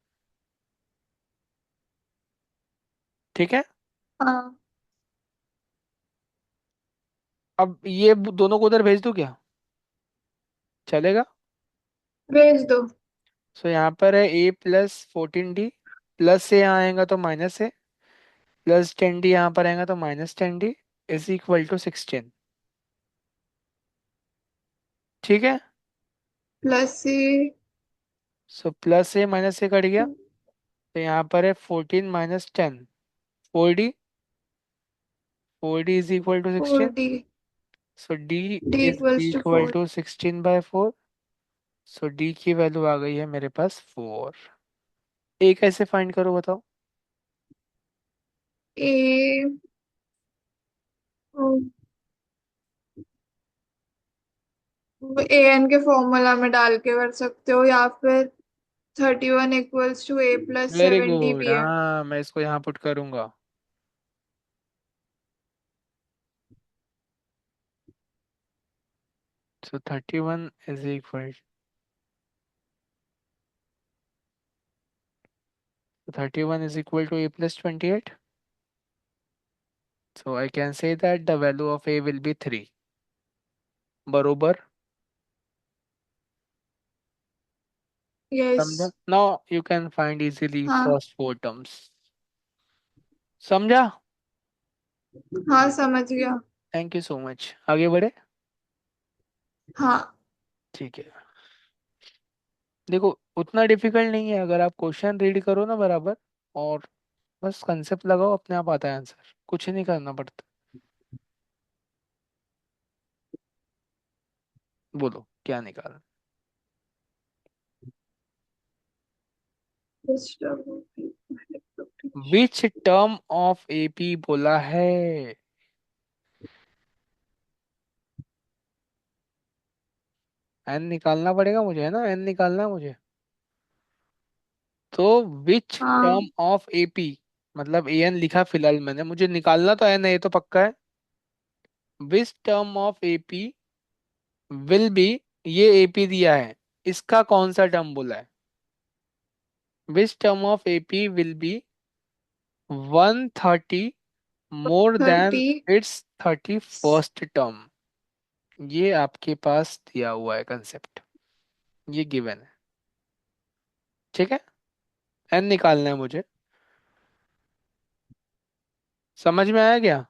A: ठीक है।
B: हाँ,
A: अब ये दोनों को उधर भेज दूँ क्या, चलेगा?
B: भेज दो।
A: सो यहाँ पर है A+14d, प्लस से यहाँ आएगा तो माइनस है, प्लस 10d यहाँ पर आएगा तो minus 10d is equal to 16। ठीक है।
B: प्लस से
A: सो प्लस से माइनस से कट गया, तो यहाँ पर है 14 minus 10, 4d। 4d is equal to
B: four
A: 16।
B: D
A: so d
B: D
A: is
B: equals to
A: equal
B: 4।
A: To 16/4। So d की वैल्यू आ गई है मेरे पास 4। ए कैसे फाइंड करो बताओ?
B: ए ए एन के फॉर्मूला में डाल के कर सकते हो, या फिर 31 equals to A plus
A: very
B: 70
A: good,
B: भी है।
A: हाँ मैं इसको यहाँ पुट करूंगा। So 31 is equal, 31 is equal to a plus 28. So I can say that the value of a will be 3, बरोबर।
B: यस।
A: समझा? Now you can find easily
B: हाँ,
A: first four terms। समझा?
B: हाँ, समझ गया।
A: थैंक यू सो मच, आगे बढ़े।
B: हाँ,
A: ठीक है। देखो उतना डिफिकल्ट नहीं है, अगर आप क्वेश्चन रीड करो ना बराबर, और बस कंसेप्ट लगाओ, अपने आप आता है आंसर, कुछ नहीं करना पड़ता। बोलो क्या निकालना। विच टर्म ऑफ एपी बोला है? एन निकालना पड़ेगा मुझे, है ना, एन निकालना है मुझे। तो विच टर्म
B: हाँ।
A: ऑफ एपी, मतलब ए एन लिखा फिलहाल मैंने, मुझे निकालना तो एन है, ये तो पक्का है। Which term of AP will be, ये एपी दिया है, इसका कौन सा टर्म बोला है? Which term of AP will be 130 more than
B: 30।
A: It's 31st term. ये आपके पास दिया हुआ है कंसेप्ट, ये गिवन है। ठीक है, एन निकालना है मुझे। समझ में आया क्या?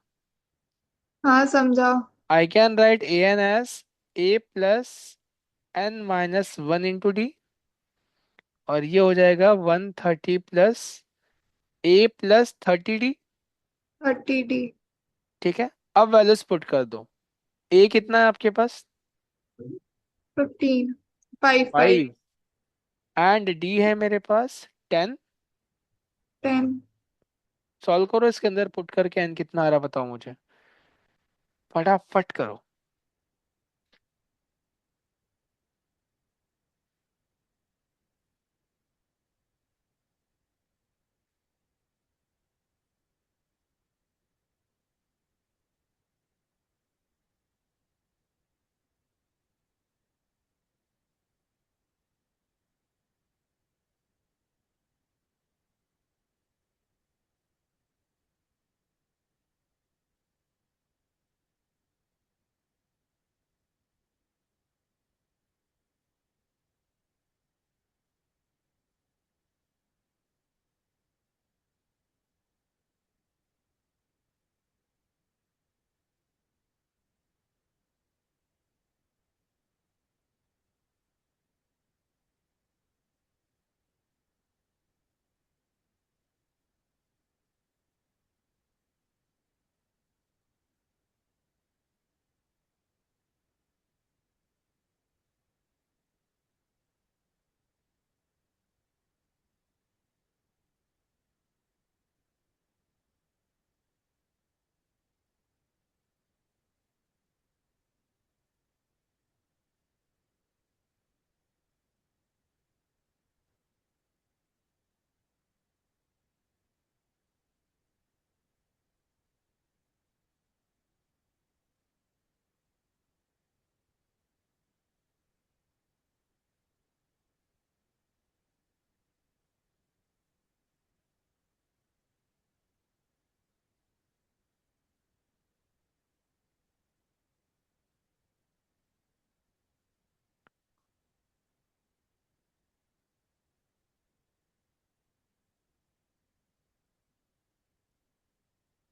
B: हाँ समझाओ।
A: I can write A N as A plus N minus one into D, और ये हो जाएगा 130 प्लस ए प्लस 30 डी।
B: 30D।
A: ठीक है, अब वैल्यूज पुट कर दो। ए कितना है आपके पास?
B: 15। 5 5।
A: 5। एंड डी है मेरे पास 10।
B: 10।
A: सॉल्व करो इसके अंदर पुट करके, एन कितना आ रहा बताओ मुझे, फटाफट करो।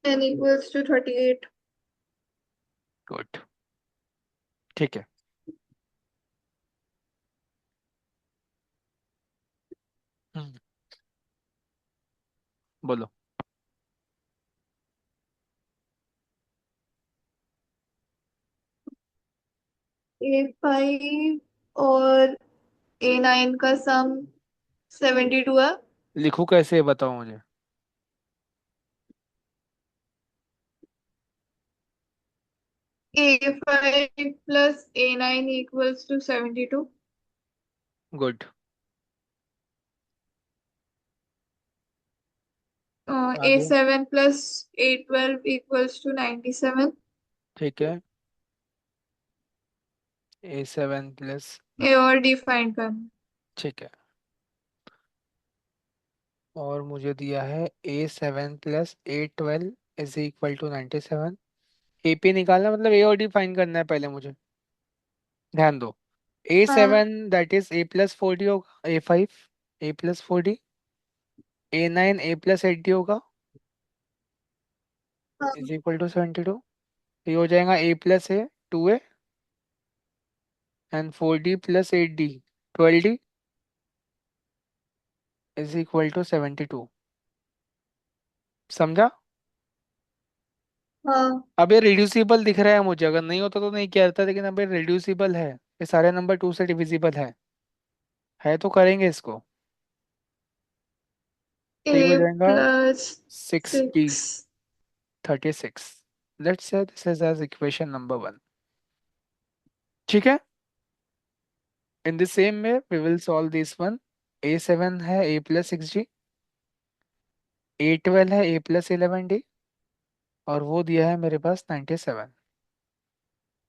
B: n equals to 38।
A: गुड। ठीक है। हम्म, बोलो।
B: A5 और A9 का सम 72 है।
A: लिखू कैसे, बताओ मुझे।
B: A5 plus A9 equals to 72।
A: Good. आगे।
B: A7 प्लस A12 इक्वल्स टू 97।
A: ठीक है, A7 प्लस,
B: ए और डी फाइंड करना।
A: ठीक है, और मुझे दिया है A7 प्लस A12 is equal to 97। A P निकालना मतलब ए और डी फाइंड करना है पहले मुझे, ध्यान दो। ए
B: हाँ।
A: सेवन दैट इज A+40 होगा, A5 A+40, A9 A+80 होगा,
B: हाँ।
A: Is equal to 72। ये हो जाएगा A+A 2A, and 4D+8D 12D is equal to 72। समझा?
B: हाँ।
A: अब ये रिड्यूसिबल दिख रहा है मुझे, अगर नहीं होता तो नहीं कहता, लेकिन अब ये रिड्यूसिबल है, ये सारे नंबर 2 से डिविजिबल है तो करेंगे इसको। तो ये हो
B: ए
A: जाएगा
B: plus
A: 60,
B: 6।
A: 36। Let's say this is as equation number 1। ठीक है, in the same way we will solve this one. A7 है A+6D, A12 है A+11D, और वो दिया है मेरे पास 97।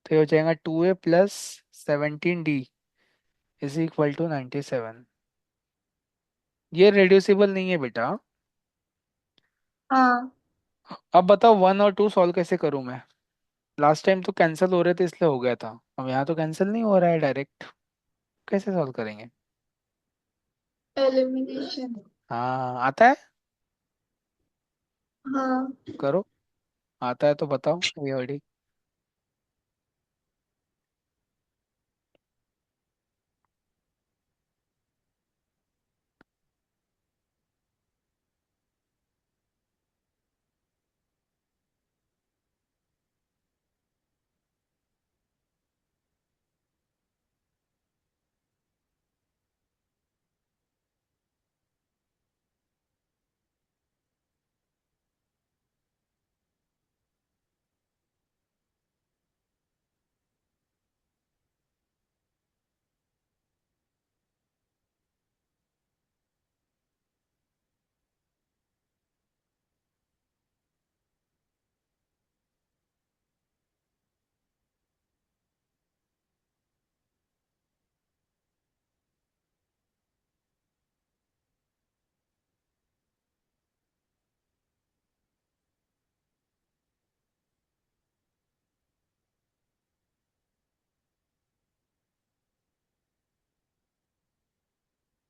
A: तो ये हो जाएगा 2A+17D इज इक्वल टू 97। ये रेड्यूसिबल नहीं है बेटा।
B: हाँ।
A: अब बताओ 1 और 2 सॉल्व कैसे करूं मैं। लास्ट टाइम तो कैंसिल हो रहे थे इसलिए हो गया था, अब यहाँ तो कैंसिल नहीं हो रहा है डायरेक्ट। कैसे सॉल्व करेंगे।
B: एलिमिनेशन।
A: हाँ आता है।
B: हाँ।
A: करो। आता है तो बताओ ये वाली।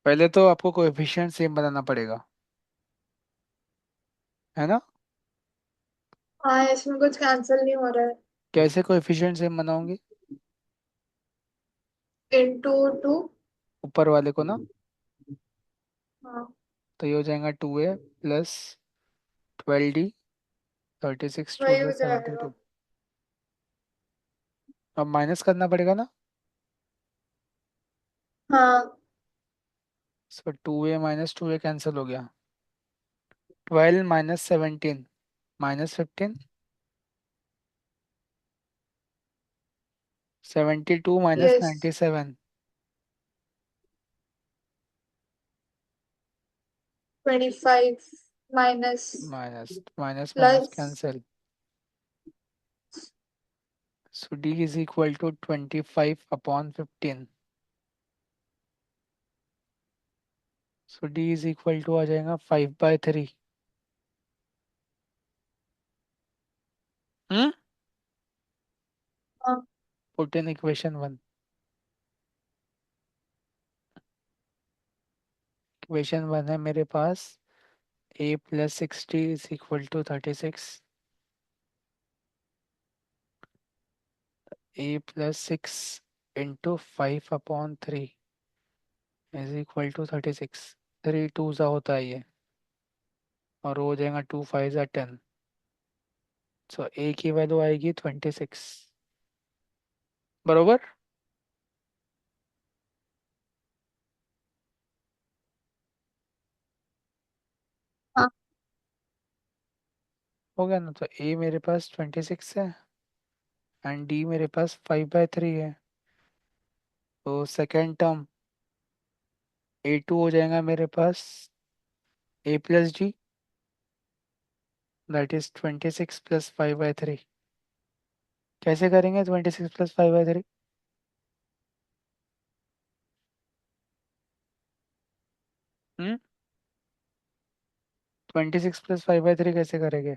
A: पहले तो आपको कोएफिशिएंट सेम बनाना पड़ेगा, है ना।
B: हाँ, इसमें कुछ कैंसिल नहीं हो रहा है।
A: कैसे कोएफिशिएंट सेम बनाओगे।
B: Into two.
A: ऊपर वाले को ना।
B: हाँ,
A: तो ये हो जाएगा 2A+12D, 36 टू
B: वही
A: जो
B: हो
A: सेवेंटी
B: जाएगा।
A: टू अब माइनस करना पड़ेगा ना।
B: हाँ।
A: सो 2A - 2A कैंसिल हो गया। 12 - 17 -15। 72 -
B: yes.
A: 97
B: 25 minus
A: minus minus minus
B: plus.
A: Cancel. So D is equal to 25/15। So D is equal to आ जाएगा 5/3। हम्म।
B: हाँ।
A: Put in equation 1। इक्वेशन 1 है मेरे पास A+60 is equal to 36। A+6 into 5/3 is equal to 36। 3 2 सा होता है ये, और वो हो जाएगा 2 5 = 10। सो A की वैल्यू आएगी 26। बरोबर।
B: हाँ।
A: हो गया ना। तो A मेरे पास 26 है एंड D मेरे पास 5/3 है। तो सेकेंड टर्म A2 हो जाएगा मेरे पास A+D, दैट इज 26 + 5/3। कैसे करेंगे 26 + 5/3। 26 + 5/3 कैसे करेंगे।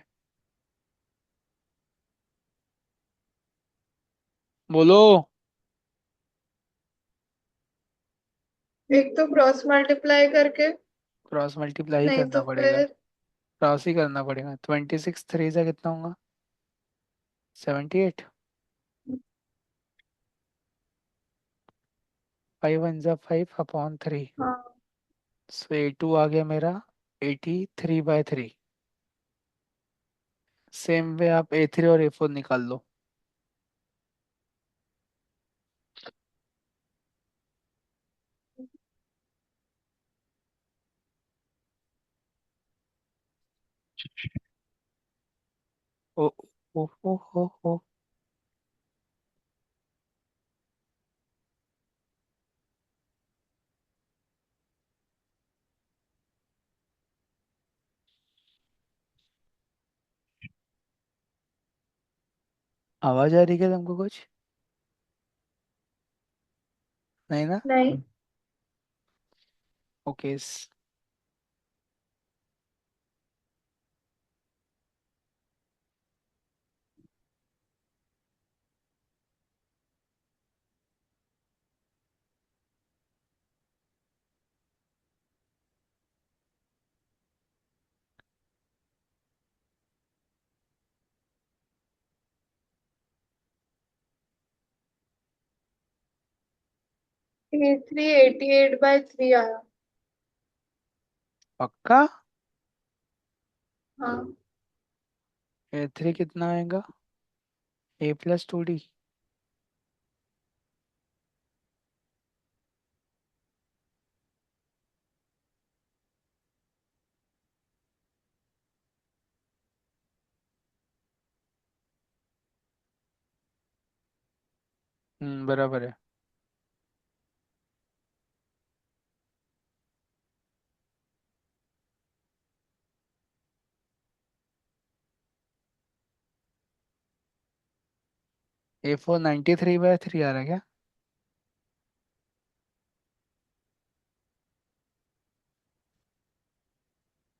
A: बोलो।
B: एक तो क्रॉस मल्टीप्लाई करके।
A: क्रॉस मल्टीप्लाई ही
B: नहीं
A: करना
B: तो
A: पड़ेगा।
B: फिर।
A: क्रॉस ही करना पड़ेगा। 26 3 से कितना होगा। 78। 5 1 = 5/3।
B: हाँ।
A: सो A2 आ गया मेरा 83/3। सेम वे आप A3 और A4 निकाल लो। ओ ओ। आवाज आ रही है क्या तुमको कुछ? नहीं ना?
B: नहीं।
A: ओके।
B: A3 88/3 आया।
A: पक्का?
B: हाँ।
A: A3 कितना आएगा? A+2D। बराबर है। A4 93/3 आ रहा है क्या?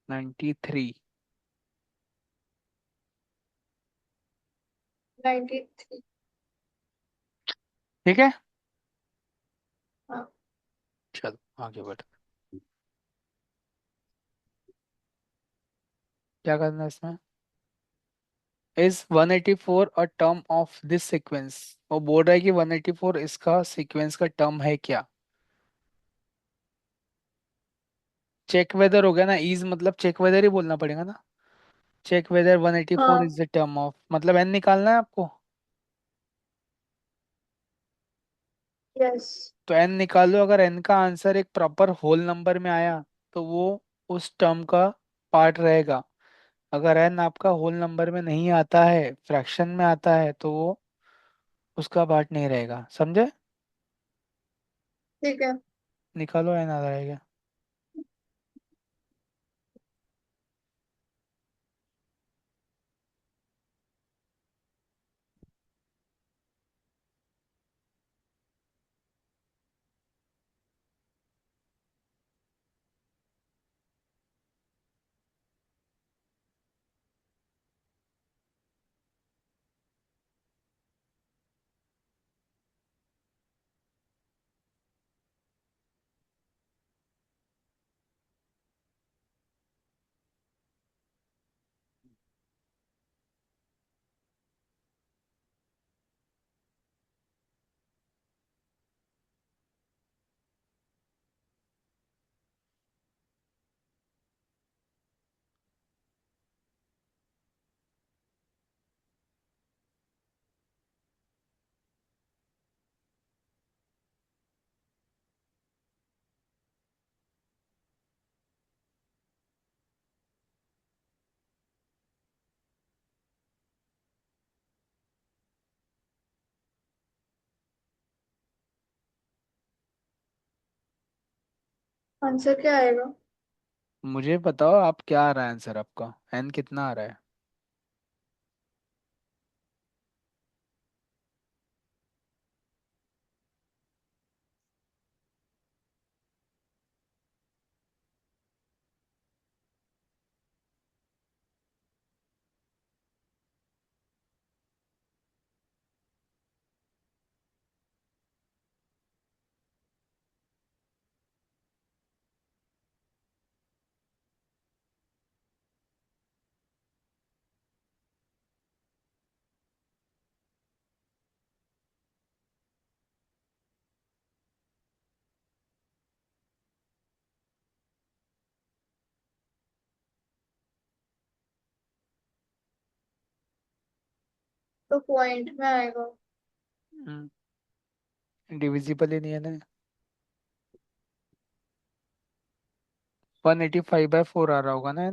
A: 93।
B: 93।
A: ठीक है।
B: हाँ।
A: चलो आगे बढ़। क्या करना है इसमें? Is 184 a term of this sequence? वो बोल रहा है कि 184 इसका सीक्वेंस का टर्म है क्या? चेक वेदर हो गया ना, इज मतलब चेक वेदर ही बोलना पड़ेगा ना। चेक वेदर 184
B: हाँ।
A: इज द टर्म ऑफ, मतलब एन निकालना है आपको।
B: यस।
A: तो एन निकालो, अगर एन का आंसर एक प्रॉपर होल नंबर में आया तो वो उस टर्म का पार्ट रहेगा। अगर एन आपका होल नंबर में नहीं आता है, फ्रैक्शन में आता है, तो वो उसका पार्ट नहीं रहेगा, समझे?
B: ठीक है।
A: निकालो एन आ रहेगा।
B: आंसर क्या आएगा?
A: मुझे बताओ आप, क्या आ रहा है आंसर आपका, एन कितना आ रहा है?
B: तो पॉइंट में आएगा।
A: डिविजिबल ही नहीं है ना। 185/4 आ रहा होगा ना।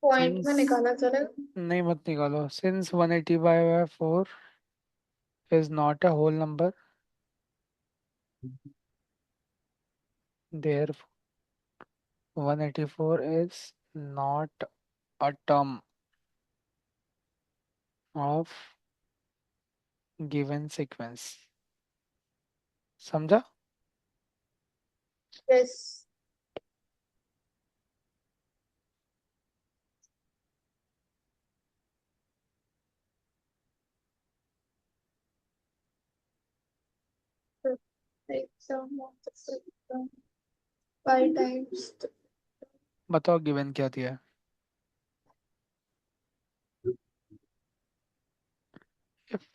B: पॉइंट में
A: सिंस,
B: निकाला चलेगा।
A: नहीं मत निकालो, since 185/4 is not a whole number, there 184 is not a term of given sequence. समझा?
B: Yes. Sum of the system by times
A: बताओ गिवन क्या दिया है?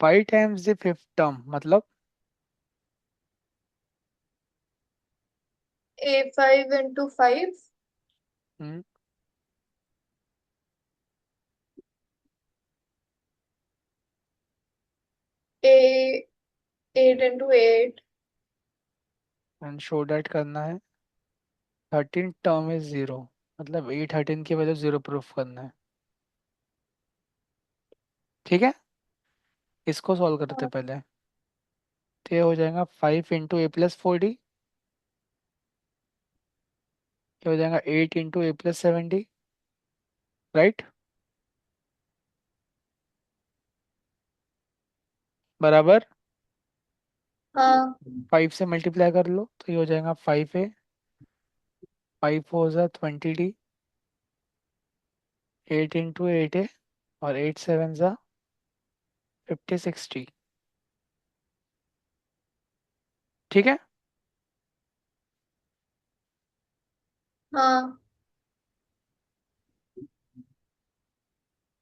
A: Five times the fifth term मतलब
B: A5 into 5,
A: hmm,
B: A8 into 8,
A: and show that करना है 13 टर्म इज जीरो, मतलब ए 13 की वैल्यू जीरो प्रूफ करना है। ठीक है, इसको सॉल्व करते पहले। तो ये हो जाएगा 5 इंटू a+40, ये हो जाएगा 8 इंटू a+70, राइट? बराबर।
B: हाँ
A: 5 से मल्टीप्लाई कर लो तो ये हो जाएगा 5a, 5 4 ज़ा 20d, 8 इंटू 8a, और 8 7 ज़ा 50 60। ठीक है।
B: हाँ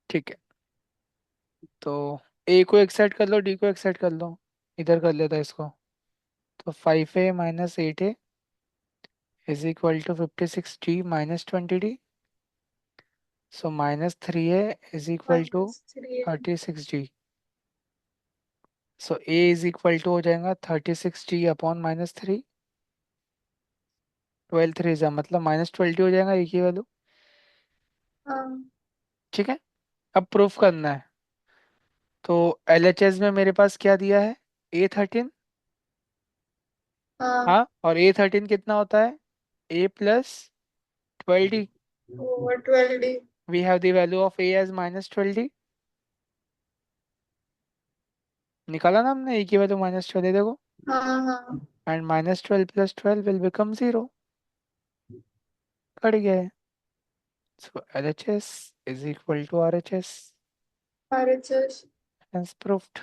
A: ठीक है, तो ए को एक साइड कर लो, डी को एक साइड कर लो, इधर कर लेता है इसको। तो 5a - 8a is equal to 56d - 20d, so -3a is equal to
B: -3,
A: 36d। So A is equal to हो जाएगा 36d अपॉन -3। 12 3 जा मतलब -20 हो जाएगा एक ही वैल्यू।
B: हाँ
A: ठीक है, अब प्रूफ करना है। तो एलएचएस में मेरे पास क्या दिया है? A13।
B: हाँ
A: हाँ, और A13 कितना होता है? A+12d।
B: over 12D।
A: We have the value of A as -12d। निकाला ना हमने ए की वैल्यू -12, देखो।
B: हाँ हाँ।
A: And -12 + 12 will become 0। कट गया है। So LHS is equal to RHS.
B: RHS।
A: Hence proved.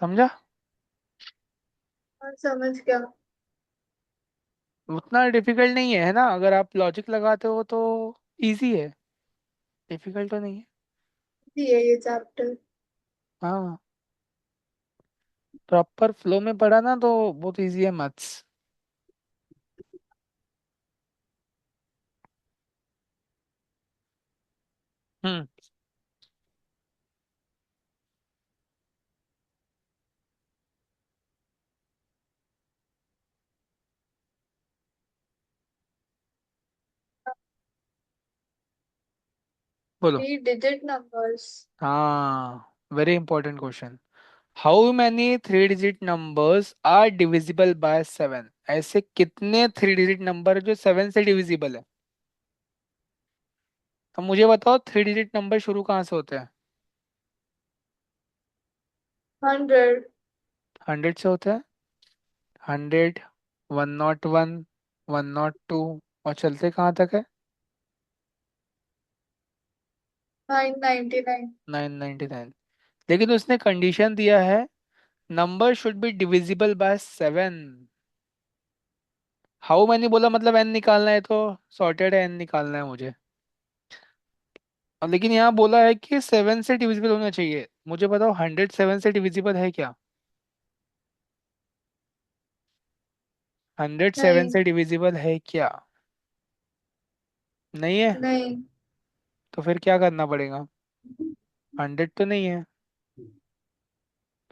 A: समझा?
B: हाँ समझ गया।
A: उतना डिफिकल्ट नहीं है ना, अगर आप लॉजिक लगाते हो तो इजी है, डिफिकल्ट तो नहीं है।
B: ये चैप्टर।
A: हाँ, प्रॉपर फ्लो में पढ़ा ना तो बहुत इजी है मैथ्स। हम्म, बोलो।
B: 3 digit numbers।
A: हाँ, very important question. How many three digit numbers are divisible by 7? ऐसे कितने थ्री डिजिट नंबर जो 7 से डिविजिबल है? अब मुझे बताओ, थ्री डिजिट नंबर शुरू कहाँ से होते हैं?
B: 100।
A: 100 से होते हैं। 100, 101, 102, और चलते कहाँ तक है?
B: 999।
A: 999। लेकिन उसने कंडीशन दिया है, number should be divisible by 7। How मैंने बोला मतलब एन निकालना है, तो सॉर्टेड है, एन निकालना है मुझे। और लेकिन यहाँ बोला है कि 7 से डिविजिबल होना चाहिए। मुझे बताओ 107 से डिविजिबल है क्या? 107
B: नहीं
A: से डिविजिबल है क्या? नहीं है?
B: नहीं।
A: तो फिर क्या करना पड़ेगा? 100 तो नहीं है,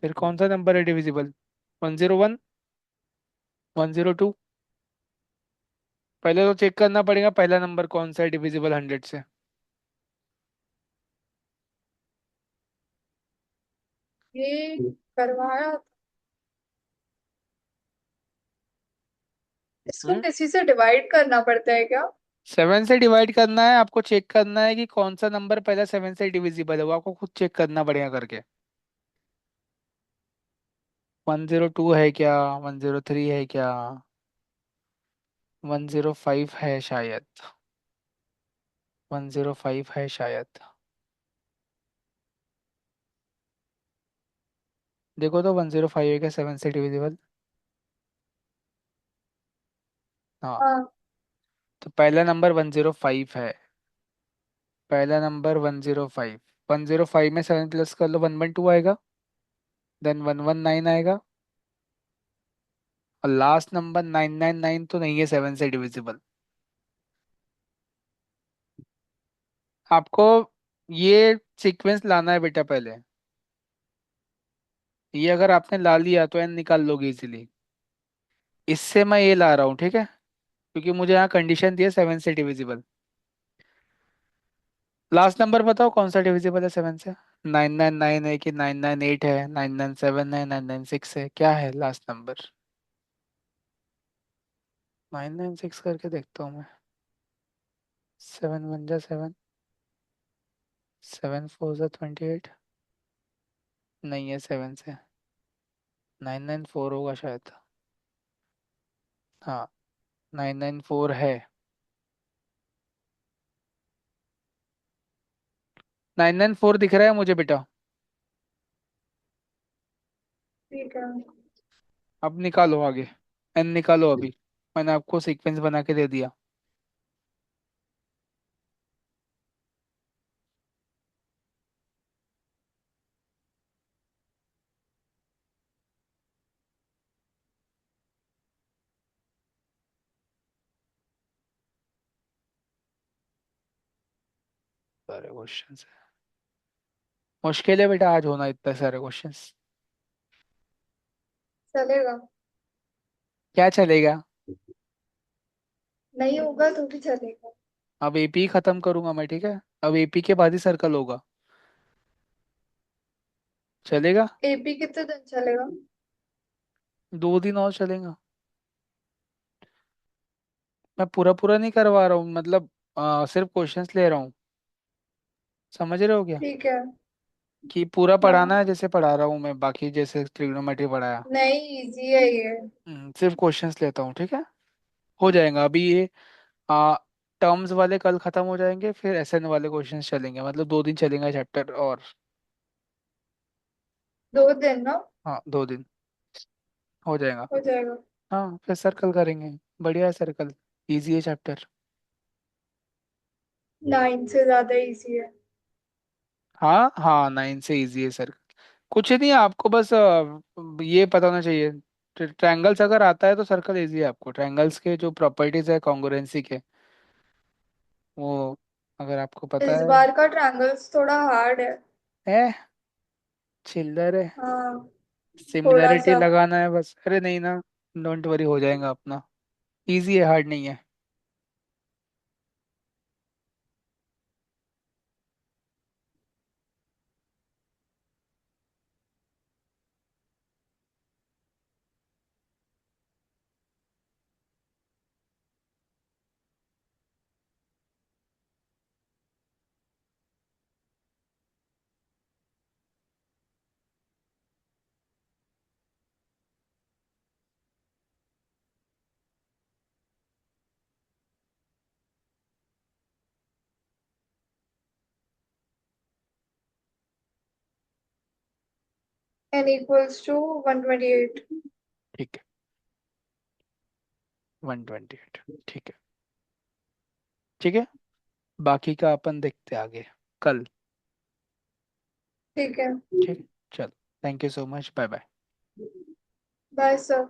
A: फिर कौन सा नंबर है डिविजिबल? 101, 102। पहले तो चेक करना पड़ेगा पहला नंबर कौन सा है डिविजिबल 100 से।
B: ये करवाया। इसको
A: हम्म।
B: किसी से डिवाइड करना पड़ता है क्या?
A: 7 से डिवाइड करना है आपको, चेक करना है कि कौन सा नंबर पहले 7 से डिविजिबल है, वो आपको खुद चेक करना पड़ेगा करके। 102 है क्या, 103 है क्या, 105 है शायद, 105 है शायद। देखो तो 105 है क्या 7 से डिविजिबल? हाँ।
B: हाँ।
A: तो पहला नंबर 105 है, पहला नंबर 105। 105 में 7 प्लस कर लो, 112 आएगा, देन 119 आएगा, और लास्ट नंबर 999 तो नहीं है 7 से डिविजिबल। आपको ये सीक्वेंस लाना है बेटा पहले। ये अगर आपने ला लिया तो एन निकाल लोगे इजीली। इससे मैं ये ला रहा हूँ, ठीक है, क्योंकि मुझे यहाँ कंडीशन दी है 7 से डिविजिबल। लास्ट नंबर बताओ कौन सा डिविजिबल है 7 से? 999 है कि 998 है, 997 है, 996 है, क्या है लास्ट नंबर? 996 करके देखता हूँ मैं। 7 1 जा 7, 7 4 जा 28। नहीं है 7 से, 994 होगा शायद। हाँ, 994 है। 994 दिख रहा है मुझे बेटा।
B: ठीक है।
A: अब निकालो आगे, एन निकालो अभी। मैंने आपको सीक्वेंस बना के दे दिया। सारे क्वेश्चंस है, मुश्किल है बेटा आज होना इतने सारे क्वेश्चंस।
B: चलेगा।
A: क्या चलेगा?
B: नहीं होगा तो भी चलेगा।
A: अब एपी खत्म करूंगा मैं, ठीक है, अब एपी के बाद ही सर्कल होगा। चलेगा।
B: एपी कितने दिन चलेगा?
A: 2 दिन और चलेगा। मैं पूरा पूरा नहीं करवा रहा हूँ, मतलब सिर्फ क्वेश्चंस ले रहा हूँ। समझ रहे हो क्या?
B: ठीक है।
A: कि पूरा पढ़ाना
B: हाँ।
A: है जैसे पढ़ा रहा हूँ मैं, बाकी जैसे ट्रिग्नोमेट्री पढ़ाया।
B: नहीं, इजी है ये।
A: सिर्फ क्वेश्चंस लेता हूँ, ठीक है। हो जाएगा अभी ये। आ टर्म्स वाले कल खत्म हो जाएंगे, फिर एसएन वाले क्वेश्चंस चलेंगे, मतलब 2 दिन चलेगा चैप्टर और।
B: 2 दिन ना?
A: हाँ 2 दिन हो जाएगा।
B: हो जाएगा।
A: हाँ फिर सर्कल करेंगे। बढ़िया है सर्कल, इजी है चैप्टर।
B: 9 से ज्यादा इजी है।
A: हाँ हाँ, 9 से इजी है सर्कल। कुछ नहीं है आपको बस ये पता होना चाहिए। ट्रायंगल्स अगर आता है तो सर्कल इजी है आपको, ट्रायंगल्स के जो प्रॉपर्टीज है कॉन्ग्रुएंसी के, वो अगर आपको पता
B: इस
A: है।
B: बार का ट्रायंगल्स थोड़ा हार्ड है।
A: है, चिल्लर है।
B: हाँ। थोड़ा
A: सिमिलैरिटी
B: सा।
A: लगाना है बस, अरे नहीं ना, डोंट वरी हो जाएगा अपना। इजी है, हार्ड नहीं है।
B: n = 128।
A: ठीक है, 128, ठीक है। ठीक है, बाकी का अपन देखते हैं आगे कल।
B: ठीक है।
A: ठीक है, चलो, thank you so much, bye bye.
B: Bye sir.